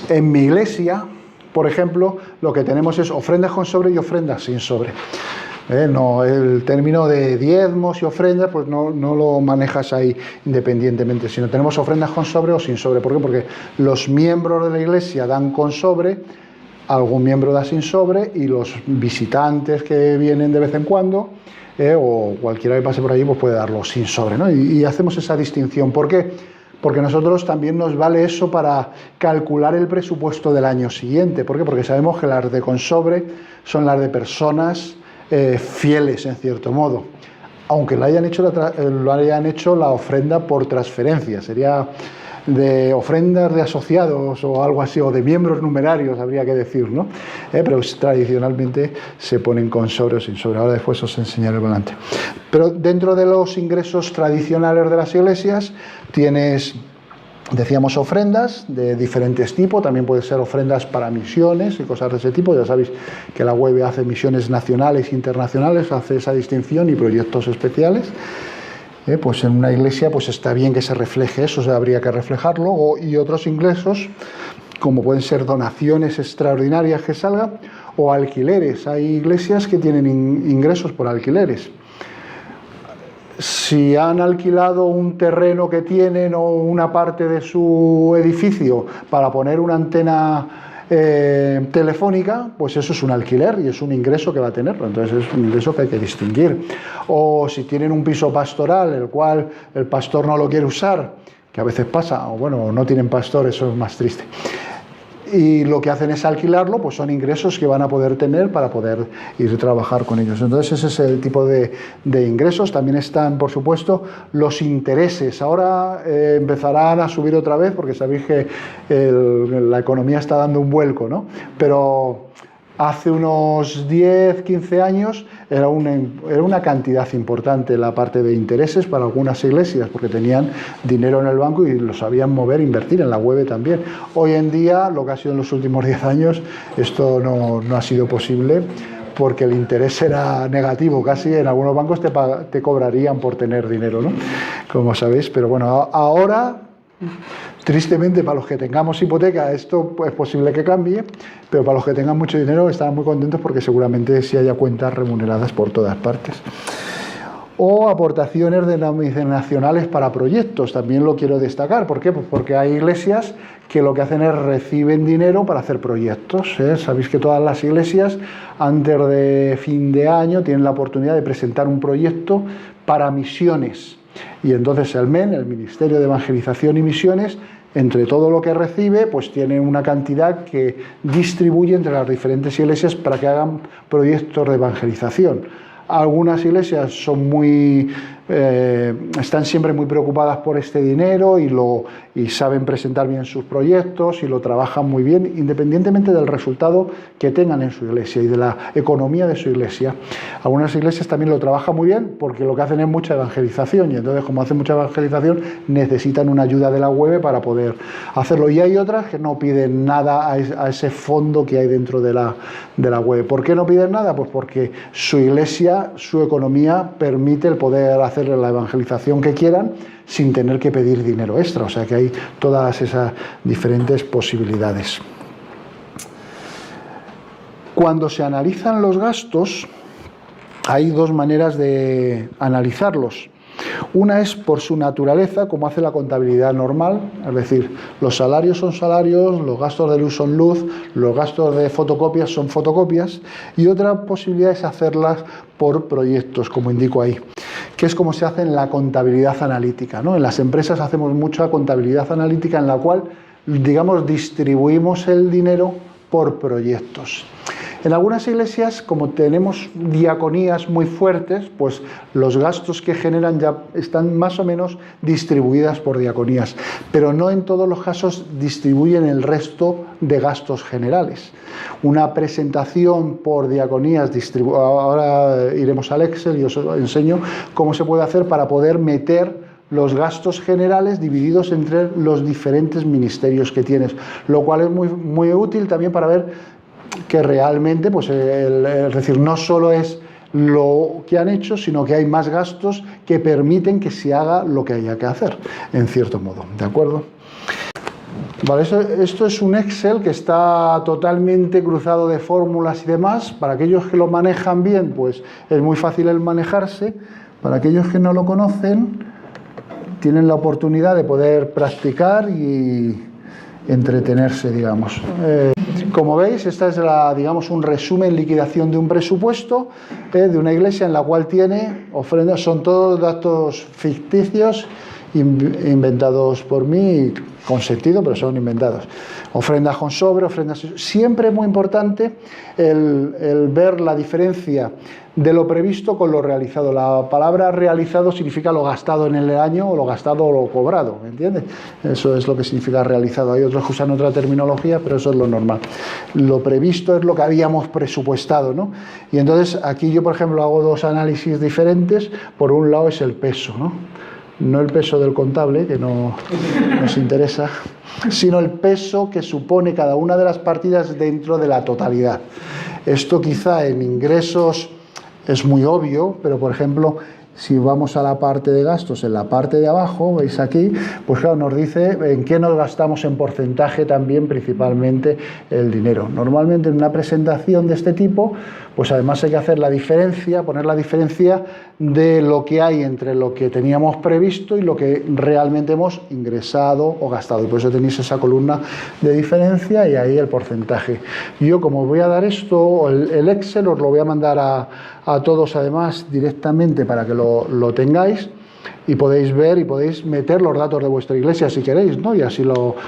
En mi iglesia, por ejemplo, lo que tenemos es ofrendas con sobre y ofrendas sin sobre. No, el término de diezmos y ofrendas pues no lo manejas ahí independientemente, sino tenemos ofrendas con sobre o sin sobre. ¿Por qué? Porque los miembros de la iglesia dan con sobre, algún miembro da sin sobre y los visitantes que vienen de vez en cuando o cualquiera que pase por allí pues puede darlo sin sobre, ¿no? Y hacemos esa distinción. ¿Por qué? Porque a nosotros también nos vale eso para calcular el presupuesto del año siguiente. ¿Por qué? Porque sabemos que las de con sobre son las de personas fieles, en cierto modo. Aunque lo hayan hecho la ofrenda por transferencia. Sería de ofrendas de asociados o algo así, o de miembros numerarios, habría que decir, ¿no? Pero tradicionalmente se ponen con sobre o sin sobre. Ahora después os enseñaré el volante. Pero dentro de los ingresos tradicionales de las iglesias tienes, decíamos, ofrendas de diferentes tipos. También puede ser ofrendas para misiones y cosas de ese tipo. Ya sabéis que la web hace misiones nacionales e internacionales, hace esa distinción y proyectos especiales. Pues en una iglesia pues está bien que se refleje eso, o sea, habría que reflejarlo, y otros ingresos como pueden ser donaciones extraordinarias que salgan o alquileres. Hay iglesias que tienen ingresos por alquileres. Si han alquilado un terreno que tienen o una parte de su edificio para poner una antena telefónica, pues eso es un alquiler y es un ingreso que va a tener, entonces es un ingreso que hay que distinguir. O si tienen un piso pastoral el cual el pastor no lo quiere usar, que a veces pasa, o bueno, no tienen pastor, eso es más triste, y lo que hacen es alquilarlo, pues son ingresos que van a poder tener para poder ir a trabajar con ellos. Entonces ese es el tipo de ingresos. También están, por supuesto, los intereses. Ahora empezarán a subir otra vez porque sabéis que la economía está dando un vuelco, ¿no? Pero hace unos 10, 15 años era una cantidad importante la parte de intereses para algunas iglesias porque tenían dinero en el banco y lo sabían mover, invertir en la web también. Hoy en día, lo que ha sido en los últimos 10 años, esto no ha sido posible porque el interés era negativo, casi en algunos bancos te cobrarían por tener dinero, ¿no? Como sabéis, pero bueno, ahora, tristemente, para los que tengamos hipoteca, esto es posible que cambie, pero para los que tengan mucho dinero estarán muy contentos porque seguramente sí haya cuentas remuneradas por todas partes. O aportaciones denominacionales para proyectos, también lo quiero destacar. ¿Por qué? Pues porque hay iglesias que lo que hacen es reciben dinero para hacer proyectos, ¿eh? Sabéis que todas las iglesias antes de fin de año tienen la oportunidad de presentar un proyecto para misiones. Y entonces el MEN, el Ministerio de Evangelización y Misiones, entre todo lo que recibe, pues tiene una cantidad que distribuye entre las diferentes iglesias para que hagan proyectos de evangelización. Algunas iglesias son están siempre muy preocupadas por este dinero y saben presentar bien sus proyectos y lo trabajan muy bien, independientemente del resultado que tengan en su iglesia y de la economía de su iglesia. Algunas iglesias también lo trabajan muy bien porque lo que hacen es mucha evangelización y entonces, como hacen mucha evangelización, necesitan una ayuda de la web para poder hacerlo. Y hay otras que no piden nada a ese fondo que hay dentro de la web. ¿Por qué no piden nada? Pues porque su iglesia, su economía permite el poder hacer la evangelización que quieran sin tener que pedir dinero extra. O sea que hay todas esas diferentes posibilidades. Cuando se analizan los gastos, hay dos maneras de analizarlos. Una es por su naturaleza, como hace la contabilidad normal, es decir, los salarios son salarios, los gastos de luz son luz, los gastos de fotocopias son fotocopias, y otra posibilidad es hacerlas por proyectos, como indico ahí, que es como se hace en la contabilidad analítica, ¿no? En las empresas hacemos mucha contabilidad analítica en la cual, digamos, distribuimos el dinero por proyectos. En algunas iglesias, como tenemos diaconías muy fuertes, pues los gastos que generan ya están más o menos distribuidas por diaconías, pero no en todos los casos distribuyen el resto de gastos generales. Una presentación por diaconías, ahora iremos al Excel y os enseño cómo se puede hacer para poder meter los gastos generales divididos entre los diferentes ministerios que tienes, lo cual es muy, muy útil también para ver que realmente, pues, es decir, no solo es lo que han hecho, sino que hay más gastos que permiten que se haga lo que haya que hacer, en cierto modo, ¿de acuerdo? Vale, esto es un Excel que está totalmente cruzado de fórmulas y demás. Para aquellos que lo manejan bien, pues es muy fácil el manejarse. Para aquellos que no lo conocen, tienen la oportunidad de poder practicar y entretenerse, digamos. Como veis, esta es digamos, un resumen, liquidación de un presupuesto de una iglesia en la cual tiene ofrendas, son todos datos ficticios, inventados por mí, con sentido, pero son inventados. Ofrendas con sobre, ofrendas... Siempre es muy importante el ver la diferencia de lo previsto con lo realizado. La palabra realizado significa lo gastado en el año o lo gastado o lo cobrado, ¿me entiendes? Eso es lo que significa realizado. Hay otros que usan otra terminología, pero eso es lo normal. Lo previsto es lo que habíamos presupuestado, ¿no? Y entonces aquí yo, por ejemplo, hago dos análisis diferentes. Por un lado es el peso, ¿no? No el peso del contable, que no nos interesa, sino el peso que supone cada una de las partidas dentro de la totalidad. Esto quizá en ingresos es muy obvio, pero por ejemplo, si vamos a la parte de gastos, en la parte de abajo, veis aquí, pues claro, nos dice en qué nos gastamos en porcentaje también, principalmente el dinero. Normalmente en una presentación de este tipo, pues además hay que hacer la diferencia, poner la diferencia de lo que hay entre lo que teníamos previsto y lo que realmente hemos ingresado o gastado. Y por eso tenéis esa columna de diferencia y ahí el porcentaje. Yo, como voy a dar esto, el Excel os lo voy a mandar a todos además directamente para que lo tengáis y podéis ver y podéis meter los datos de vuestra iglesia si queréis, ¿no? Y así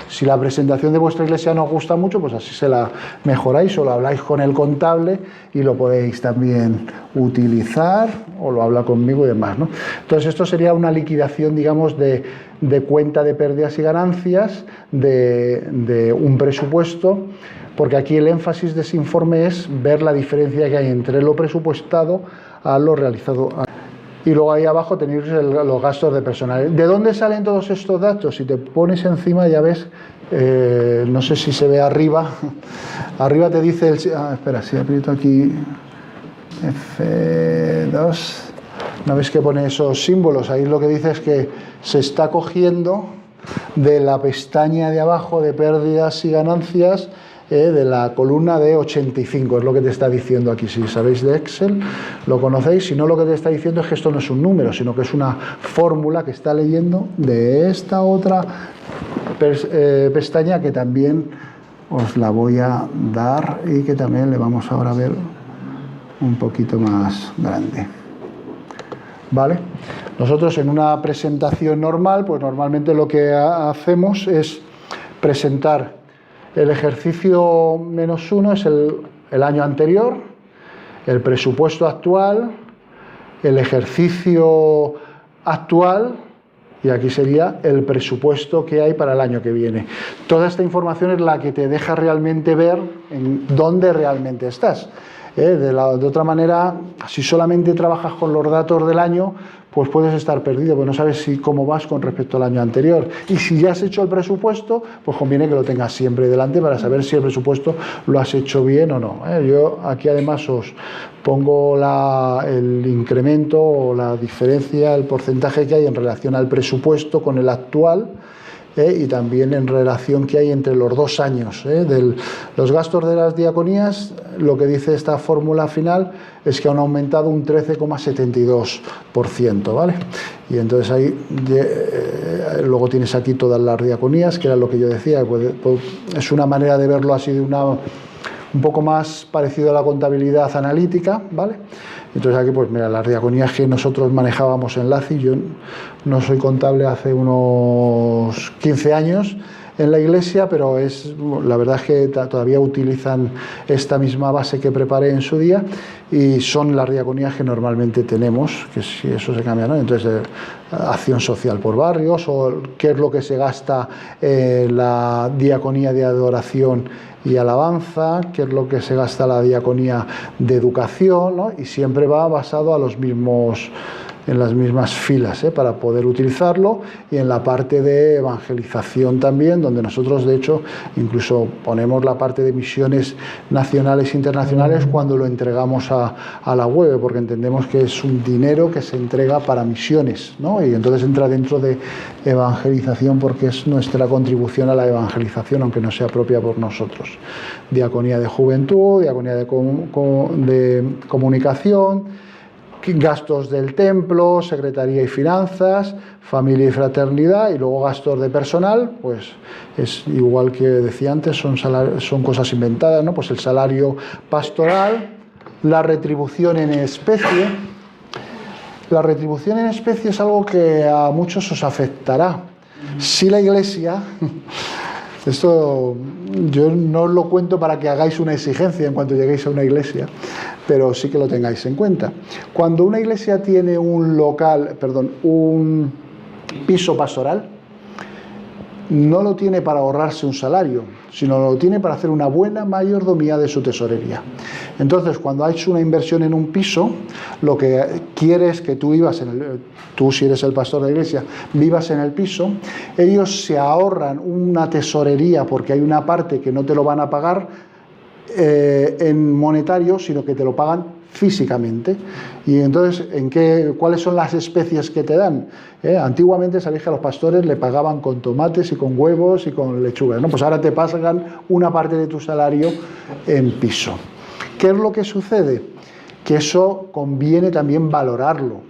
si la presentación de vuestra iglesia no os gusta mucho, pues así se la mejoráis o lo habláis con el contable y lo podéis también utilizar o lo habla conmigo y demás, ¿no? Entonces esto sería una liquidación, digamos, de cuenta de pérdidas y ganancias de un presupuesto, porque aquí el énfasis de ese informe es ver la diferencia que hay entre lo presupuestado a lo realizado. Y luego ahí abajo tenéis los gastos de personal. ¿De dónde salen todos estos datos? Si te pones encima ya ves, no sé si se ve arriba, arriba te dice, espera, si aprieto aquí, F2. ¿No veis que pone esos símbolos? Ahí lo que dice es que se está cogiendo de la pestaña de abajo de pérdidas y ganancias, de la columna de 85, es lo que te está diciendo aquí. Si sabéis de Excel, lo conocéis. Si no, lo que te está diciendo es que esto no es un número, sino que es una fórmula que está leyendo de esta otra pestaña, que también os la voy a dar y que también le vamos ahora a ver un poquito más grande. ¿Vale? Nosotros en una presentación normal, pues normalmente lo que hacemos es presentar el ejercicio -1, es el año anterior, el presupuesto actual, el ejercicio actual, y aquí sería el presupuesto que hay para el año que viene. Toda esta información es la que te deja realmente ver en dónde realmente estás. De otra manera, si solamente trabajas con los datos del año, pues puedes estar perdido, pues no sabes cómo vas con respecto al año anterior. Y si ya has hecho el presupuesto, pues conviene que lo tengas siempre delante para saber si el presupuesto lo has hecho bien o no. Yo aquí además os pongo el incremento o la diferencia, el porcentaje que hay en relación al presupuesto con el actual, y también en relación que hay entre los 2 años. Los gastos de las diaconías, lo que dice esta fórmula final es que han aumentado un 13,72%, ¿vale? Y entonces ahí luego tienes aquí todas las diaconías, que era lo que yo decía, pues es una manera de verlo así un poco más parecido a la contabilidad analítica, ¿vale? Entonces aquí, pues mira, las diaconías que nosotros manejábamos en LACI, yo no soy contable hace unos 15 años en la iglesia, pero la verdad es que todavía utilizan esta misma base que preparé en su día, y son las diaconías que normalmente tenemos, que si eso se cambia, ¿no? Entonces, acción social por barrios, o qué es lo que se gasta en la diaconía de adoración y alabanza, qué es lo que se gasta la diaconía de educación, ¿no? Y siempre va basado en las mismas filas, para poder utilizarlo, y en la parte de evangelización también, donde nosotros de hecho incluso ponemos la parte de misiones nacionales e internacionales cuando lo entregamos a la web, porque entendemos que es un dinero que se entrega para misiones, ¿no? Y entonces entra dentro de evangelización porque es nuestra contribución a la evangelización, aunque no sea propia por nosotros. Diaconía de juventud, diaconía de comunicación, gastos del templo, secretaría y finanzas, familia y fraternidad, y luego gastos de personal, pues es igual que decía antes, son cosas inventadas, ¿no? Pues el salario pastoral, la retribución en especie. La retribución en especie es algo que a muchos os afectará. Si la iglesia... Esto yo no os lo cuento para que hagáis una exigencia en cuanto lleguéis a una iglesia, pero sí que lo tengáis en cuenta. Cuando una iglesia tiene un piso pastoral, no lo tiene para ahorrarse un salario, sino lo tiene para hacer una buena mayordomía de su tesorería. Entonces, cuando hay una inversión en un piso, lo que quiere es que tú si eres el pastor de la iglesia, vivas en el piso. Ellos se ahorran una tesorería porque hay una parte que no te lo van a pagar en monetario, sino que te lo pagan físicamente. Y entonces, ¿cuáles son las especies que te dan? Antiguamente sabéis que a los pastores le pagaban con tomates y con huevos y con lechugas, ¿no? Pues ahora te pagan una parte de tu salario en piso. ¿Qué es lo que sucede? Que eso conviene también valorarlo.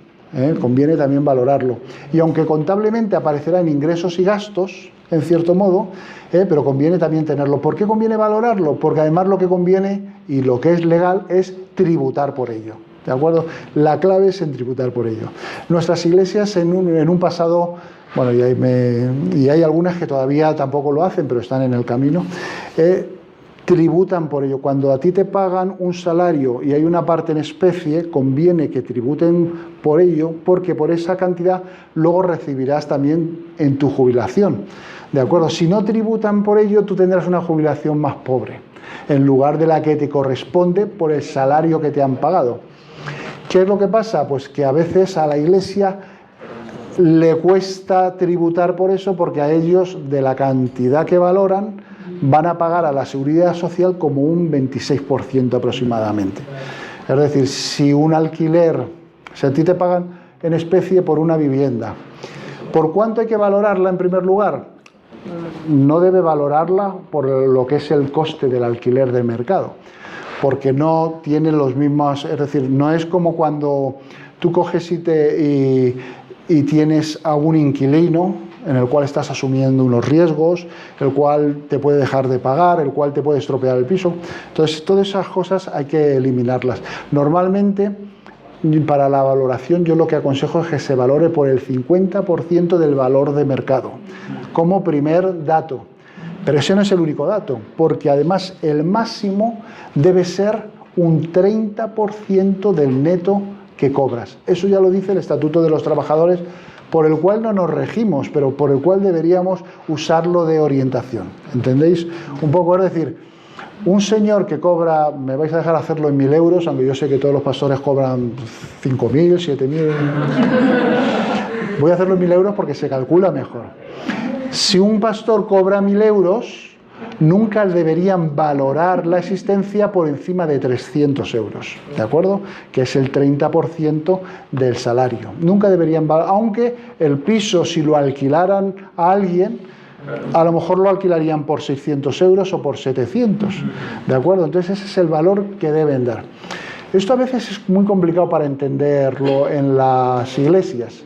Conviene también valorarlo. Y aunque contablemente aparecerá en ingresos y gastos, en cierto modo, pero conviene también tenerlo. ¿Por qué conviene valorarlo? Porque además lo que conviene y lo que es legal es tributar por ello. ¿De acuerdo? La clave es en tributar por ello. Nuestras iglesias en un pasado, bueno, y hay algunas que todavía tampoco lo hacen, pero están en el camino, tributan por ello. Cuando a ti te pagan un salario y hay una parte en especie, conviene que tributen por ello, porque por esa cantidad luego recibirás también en tu jubilación. ¿De acuerdo? Si no tributan por ello, tú tendrás una jubilación más pobre, en lugar de la que te corresponde por el salario que te han pagado. ¿Qué es lo que pasa? Pues que a veces a la iglesia le cuesta tributar por eso, porque a ellos, de la cantidad que valoran, van a pagar a la seguridad social como un 26% aproximadamente. Es decir, si un alquiler, si a ti te pagan en especie por una vivienda, ¿por cuánto hay que valorarla en primer lugar? No debe valorarla por lo que es el coste del alquiler del mercado, porque no tiene los mismos, es decir, no es como cuando tú coges y tienes a un inquilino en el cual estás asumiendo unos riesgos, el cual te puede dejar de pagar, el cual te puede estropear el piso. Entonces, todas esas cosas hay que eliminarlas. Normalmente, para la valoración, yo lo que aconsejo es que se valore por el 50% del valor de mercado, como primer dato. Pero ese no es el único dato, porque además el máximo debe ser un 30% del neto que cobras. Eso ya lo dice el Estatuto de los Trabajadores, por el cual no nos regimos, pero por el cual deberíamos usarlo de orientación. ¿Entendéis? Un poco, es decir, un señor que cobra, me vais a dejar hacerlo en 1.000 euros, aunque yo sé que todos los pastores cobran 5.000, 7.000. Voy a hacerlo en 1.000 euros porque se calcula mejor. Si un pastor cobra 1.000 euros, nunca deberían valorar la existencia por encima de 300 euros, ¿de acuerdo? Que es el 30% del salario. Nunca deberían valorar, aunque el piso, si lo alquilaran a alguien, a lo mejor lo alquilarían por 600 euros o por 700, ¿de acuerdo? Entonces ese es el valor que deben dar. Esto a veces es muy complicado para entenderlo en las iglesias.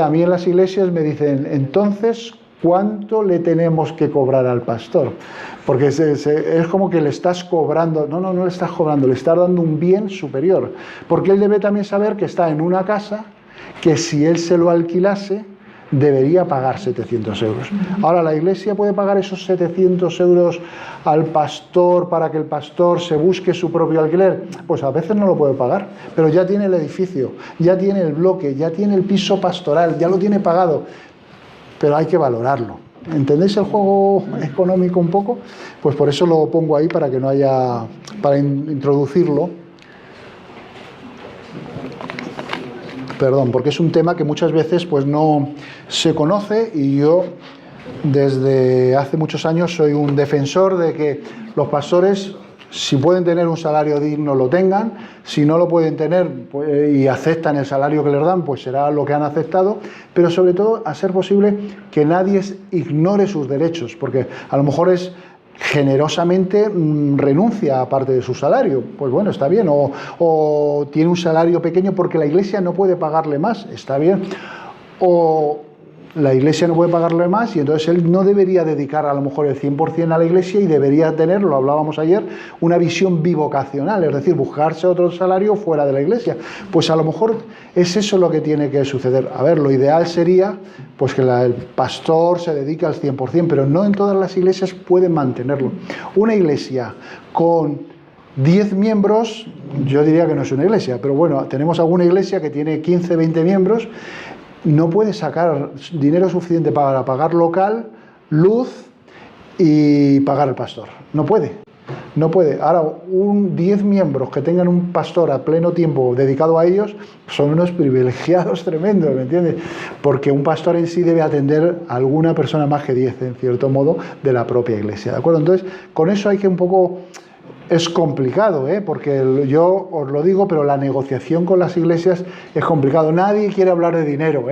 A mí en las iglesias me dicen, entonces, ¿cuánto le tenemos que cobrar al pastor? Porque es como que le estás cobrando. No le estás cobrando, le estás dando un bien superior. Porque él debe también saber que está en una casa que si él se lo alquilase, debería pagar 700 euros. Ahora, ¿la iglesia puede pagar esos 700 euros al pastor para que el pastor se busque su propio alquiler? Pues a veces no lo puede pagar, pero ya tiene el edificio, ya tiene el bloque, ya tiene el piso pastoral, ya lo tiene pagado. Pero hay que valorarlo. ¿Entendéis el juego económico un poco? Pues por eso lo pongo ahí para que no haya, para introducirlo. Perdón, porque es un tema que muchas veces pues no se conoce y yo desde hace muchos años soy un defensor de que los pastores, si pueden tener un salario digno, lo tengan. Si no lo pueden tener pues, y aceptan el salario que les dan, pues será lo que han aceptado. Pero sobre todo, a ser posible, que nadie ignore sus derechos, porque a lo mejor es generosamente renuncia a parte de su salario. Pues bueno, está bien. O tiene un salario pequeño porque la iglesia no puede pagarle más. Está bien. O la iglesia no puede pagarle más y entonces él no debería dedicar a lo mejor el 100% a la iglesia y debería tener, lo hablábamos ayer, una visión bivocacional, es decir, buscarse otro salario fuera de la iglesia. Pues a lo mejor es eso lo que tiene que suceder. A ver, lo ideal sería pues que el pastor se dedique al 100%, pero no en todas las iglesias pueden mantenerlo. Una iglesia con 10 miembros, yo diría que no es una iglesia, pero bueno, tenemos alguna iglesia que tiene 15, 20 miembros, no puede sacar dinero suficiente para pagar local, luz y pagar al pastor. No puede. Ahora, 10 miembros que tengan un pastor a pleno tiempo dedicado a ellos son unos privilegiados tremendos, ¿me entiendes? Porque un pastor en sí debe atender a alguna persona más que 10, en cierto modo, de la propia iglesia, ¿de acuerdo? Entonces, con eso hay que un poco... Es complicado, porque yo os lo digo, pero la negociación con las iglesias es complicado. Nadie quiere hablar de dinero,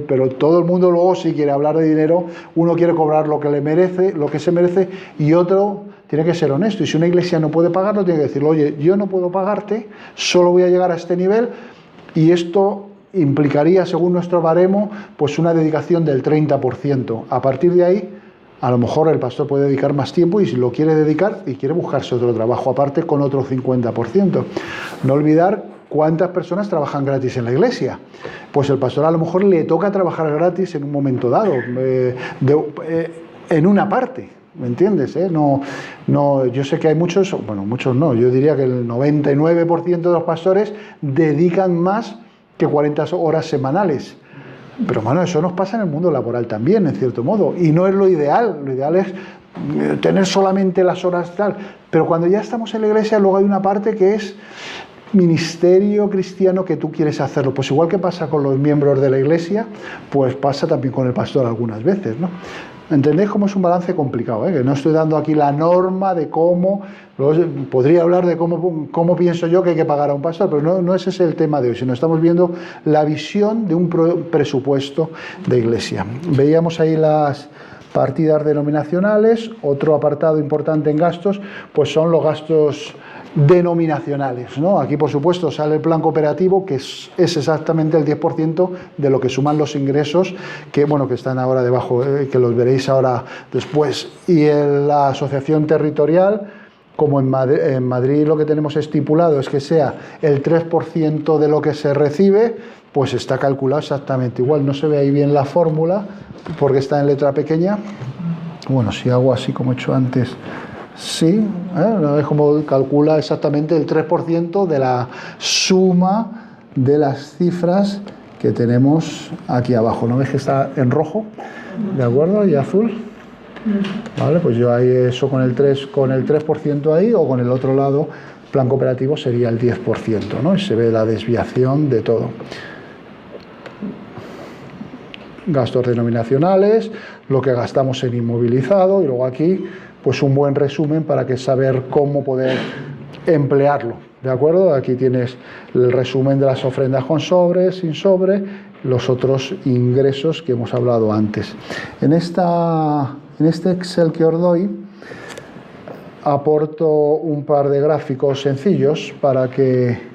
pero todo el mundo luego sí quiere hablar de dinero. Uno quiere cobrar lo que le merece, lo que se merece, y otro tiene que ser honesto. Y si una iglesia no puede pagarlo, tiene que decirle, oye, yo no puedo pagarte, solo voy a llegar a este nivel, y esto implicaría, según nuestro baremo, pues una dedicación del 30%. A partir de ahí, a lo mejor el pastor puede dedicar más tiempo y si lo quiere dedicar y quiere buscarse otro trabajo aparte con otro 50%. No olvidar cuántas personas trabajan gratis en la iglesia. Pues el pastor a lo mejor le toca trabajar gratis en un momento dado, en una parte. ¿Me entiendes? No, yo sé que hay muchos, bueno, muchos no, yo diría que el 99% de los pastores dedican más que 40 horas semanales. Pero bueno, eso nos pasa en el mundo laboral también, en cierto modo, y no es lo ideal es tener solamente las horas tal, pero cuando ya estamos en la iglesia luego hay una parte que es ministerio cristiano que tú quieres hacerlo, pues igual que pasa con los miembros de la iglesia, pues pasa también con el pastor algunas veces, ¿no? ¿Entendéis cómo es un balance complicado? Que no estoy dando aquí la norma de cómo, podría hablar de cómo pienso yo que hay que pagar a un pastor, pero no ese es el tema de hoy, sino estamos viendo la visión de un presupuesto de iglesia. Veíamos ahí las partidas denominacionales. Otro apartado importante en gastos, pues son los gastos denominacionales, ¿no? Aquí, por supuesto, sale el plan cooperativo, que es exactamente el 10% de lo que suman los ingresos, que están ahora debajo, que los veréis ahora después. Y en la asociación territorial, como en Madrid lo que tenemos estipulado es que sea el 3% de lo que se recibe, pues está calculado exactamente igual. No se ve ahí bien la fórmula, porque está en letra pequeña. Bueno, si hago así como he hecho antes... Sí, es como calcula exactamente el 3% de la suma de las cifras que tenemos aquí abajo. ¿No ves que está en rojo? ¿De acuerdo? ¿Y azul? Vale, pues yo ahí eso con el 3% ahí, o con el otro lado, plan cooperativo sería el 10%, ¿no? Y se ve la desviación de todo. Gastos denominacionales, lo que gastamos en inmovilizado, y luego aquí pues un buen resumen para que saber cómo poder emplearlo, ¿de acuerdo? Aquí tienes el resumen de las ofrendas con sobre, sin sobre, los otros ingresos que hemos hablado antes. En este Excel que os doy, aporto un par de gráficos sencillos para que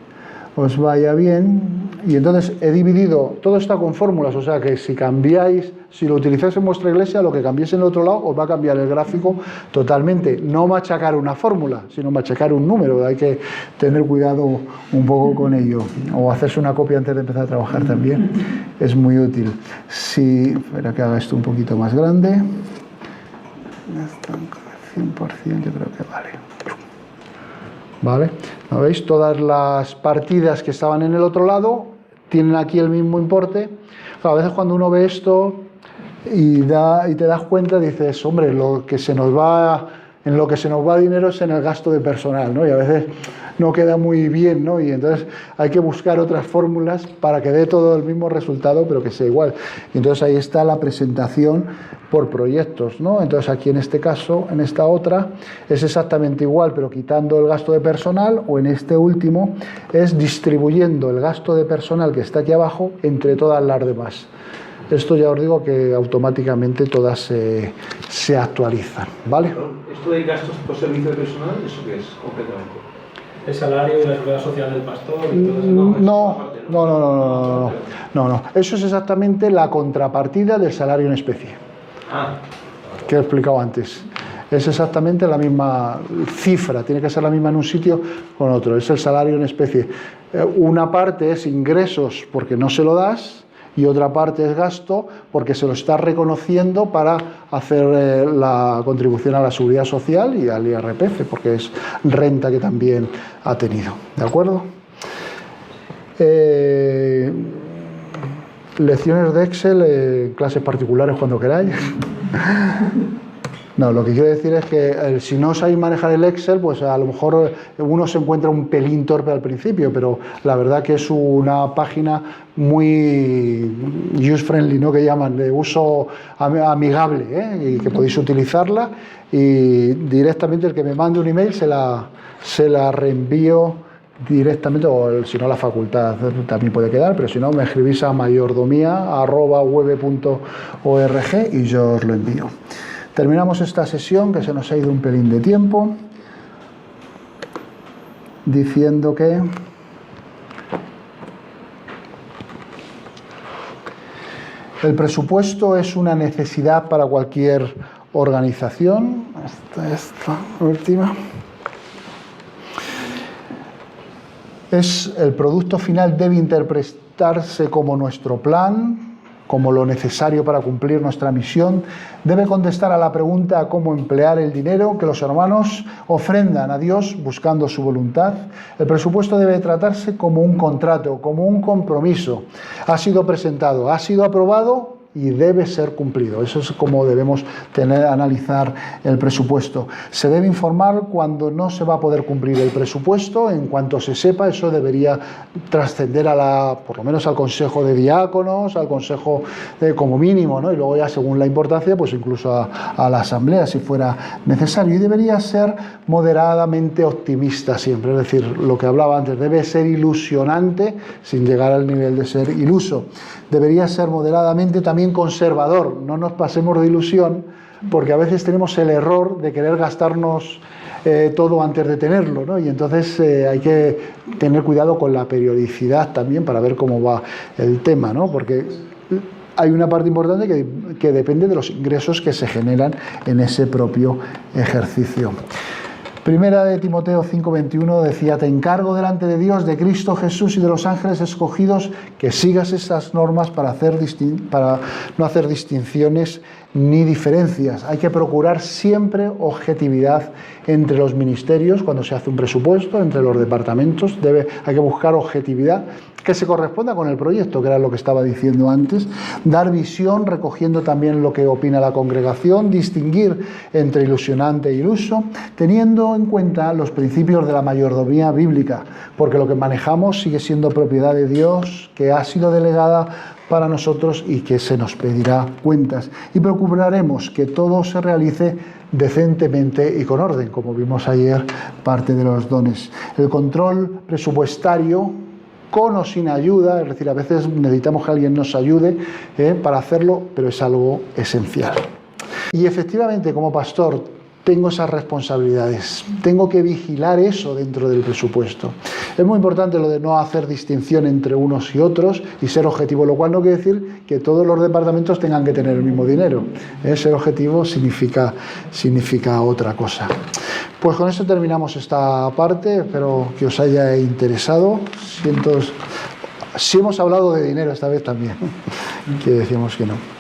os vaya bien, y entonces he dividido, todo está con fórmulas, o sea que si cambiáis, si lo utilizáis en vuestra iglesia, lo que cambiéis en el otro lado os va a cambiar el gráfico totalmente. No machacar una fórmula, sino machacar un número, hay que tener cuidado un poco con ello, o hacerse una copia antes de empezar a trabajar también, es muy útil. Espera que haga esto un poquito más grande, 100% yo creo que vale. ¿Vale? ¿No veis? Todas las partidas que estaban en el otro lado tienen aquí el mismo importe. A veces cuando uno ve esto y te das cuenta, dices, hombre, en lo que se nos va dinero es en el gasto de personal, ¿no? Y a veces no queda muy bien, ¿no? Y entonces hay que buscar otras fórmulas para que dé todo el mismo resultado, pero que sea igual. Y entonces ahí está la presentación por proyectos, ¿no? Entonces aquí en este caso, en esta otra, es exactamente igual, pero quitando el gasto de personal, o en este último es distribuyendo el gasto de personal que está aquí abajo entre todas las demás. Esto ya os digo que automáticamente todas se actualizan, ¿vale? ¿Esto de gastos por servicio de personal, eso qué es concretamente? El salario y la seguridad social del pastor y todo eso. No. Eso es exactamente la contrapartida del salario en especie. Que he explicado antes. Es exactamente la misma cifra, tiene que ser la misma en un sitio con otro. Es el salario en especie. Una parte es ingresos porque no se lo das, y otra parte es gasto porque se lo está reconociendo para hacer la contribución a la seguridad social y al IRPF, porque es renta que también ha tenido. ¿De acuerdo? Lecciones de Excel, clases particulares cuando queráis. No, lo que quiero decir es que si no sabéis manejar el Excel, pues a lo mejor uno se encuentra un pelín torpe al principio, pero la verdad que es una página muy user-friendly, ¿no? Que llaman, de uso amigable, y que podéis utilizarla, y directamente el que me mande un email se la reenvío directamente, o si no la facultad también puede quedar, pero si no me escribís a mayordomía@web.org y yo os lo envío. Terminamos esta sesión, que se nos ha ido un pelín de tiempo, diciendo que el presupuesto es una necesidad para cualquier organización. Esta última. El producto final debe interpretarse como nuestro plan, como lo necesario para cumplir nuestra misión. Debe contestar a la pregunta cómo emplear el dinero que los hermanos ofrendan a Dios buscando su voluntad. El presupuesto debe tratarse como un contrato, como un compromiso. Ha sido presentado, ha sido aprobado y debe ser cumplido. Eso es como debemos analizar el presupuesto. Se debe informar cuando no se va a poder cumplir el presupuesto. En cuanto se sepa, eso debería trascender por lo menos al Consejo de Diáconos, al Consejo como mínimo, ¿no? Y luego ya según la importancia, pues incluso a la Asamblea si fuera necesario. Y debería ser moderadamente optimista siempre, es decir, lo que hablaba antes, debe ser ilusionante sin llegar al nivel de ser iluso. Debería ser moderadamente también conservador, no nos pasemos de ilusión, porque a veces tenemos el error de querer gastarnos todo antes de tenerlo, ¿no? Y entonces hay que tener cuidado con la periodicidad también para ver cómo va el tema, ¿no? Porque hay una parte importante que depende de los ingresos que se generan en ese propio ejercicio. Primera de Timoteo 5:21 decía: te encargo delante de Dios, de Cristo Jesús y de los ángeles escogidos, que sigas estas normas para no hacer distinciones ni diferencias. Hay que procurar siempre objetividad entre los ministerios cuando se hace un presupuesto, entre los departamentos. Hay que buscar objetividad que se corresponda con el proyecto, que era lo que estaba diciendo antes. Dar visión, recogiendo también lo que opina la congregación, distinguir entre ilusionante e iluso, teniendo en cuenta los principios de la mayordomía bíblica, porque lo que manejamos sigue siendo propiedad de Dios, que ha sido delegada para nosotros y que se nos pedirá cuentas. Y procuraremos que todo se realice decentemente y con orden, como vimos ayer, parte de los dones. El control presupuestario, con o sin ayuda, es decir, a veces necesitamos que alguien nos ayude para hacerlo, pero es algo esencial. Y efectivamente, como pastor, tengo esas responsabilidades, tengo que vigilar eso dentro del presupuesto. Es muy importante lo de no hacer distinción entre unos y otros y ser objetivo, lo cual no quiere decir que todos los departamentos tengan que tener el mismo dinero. Ser objetivo significa otra cosa. Pues con esto terminamos esta parte, espero que os haya interesado. Si hemos hablado de dinero esta vez también, que decíamos que no.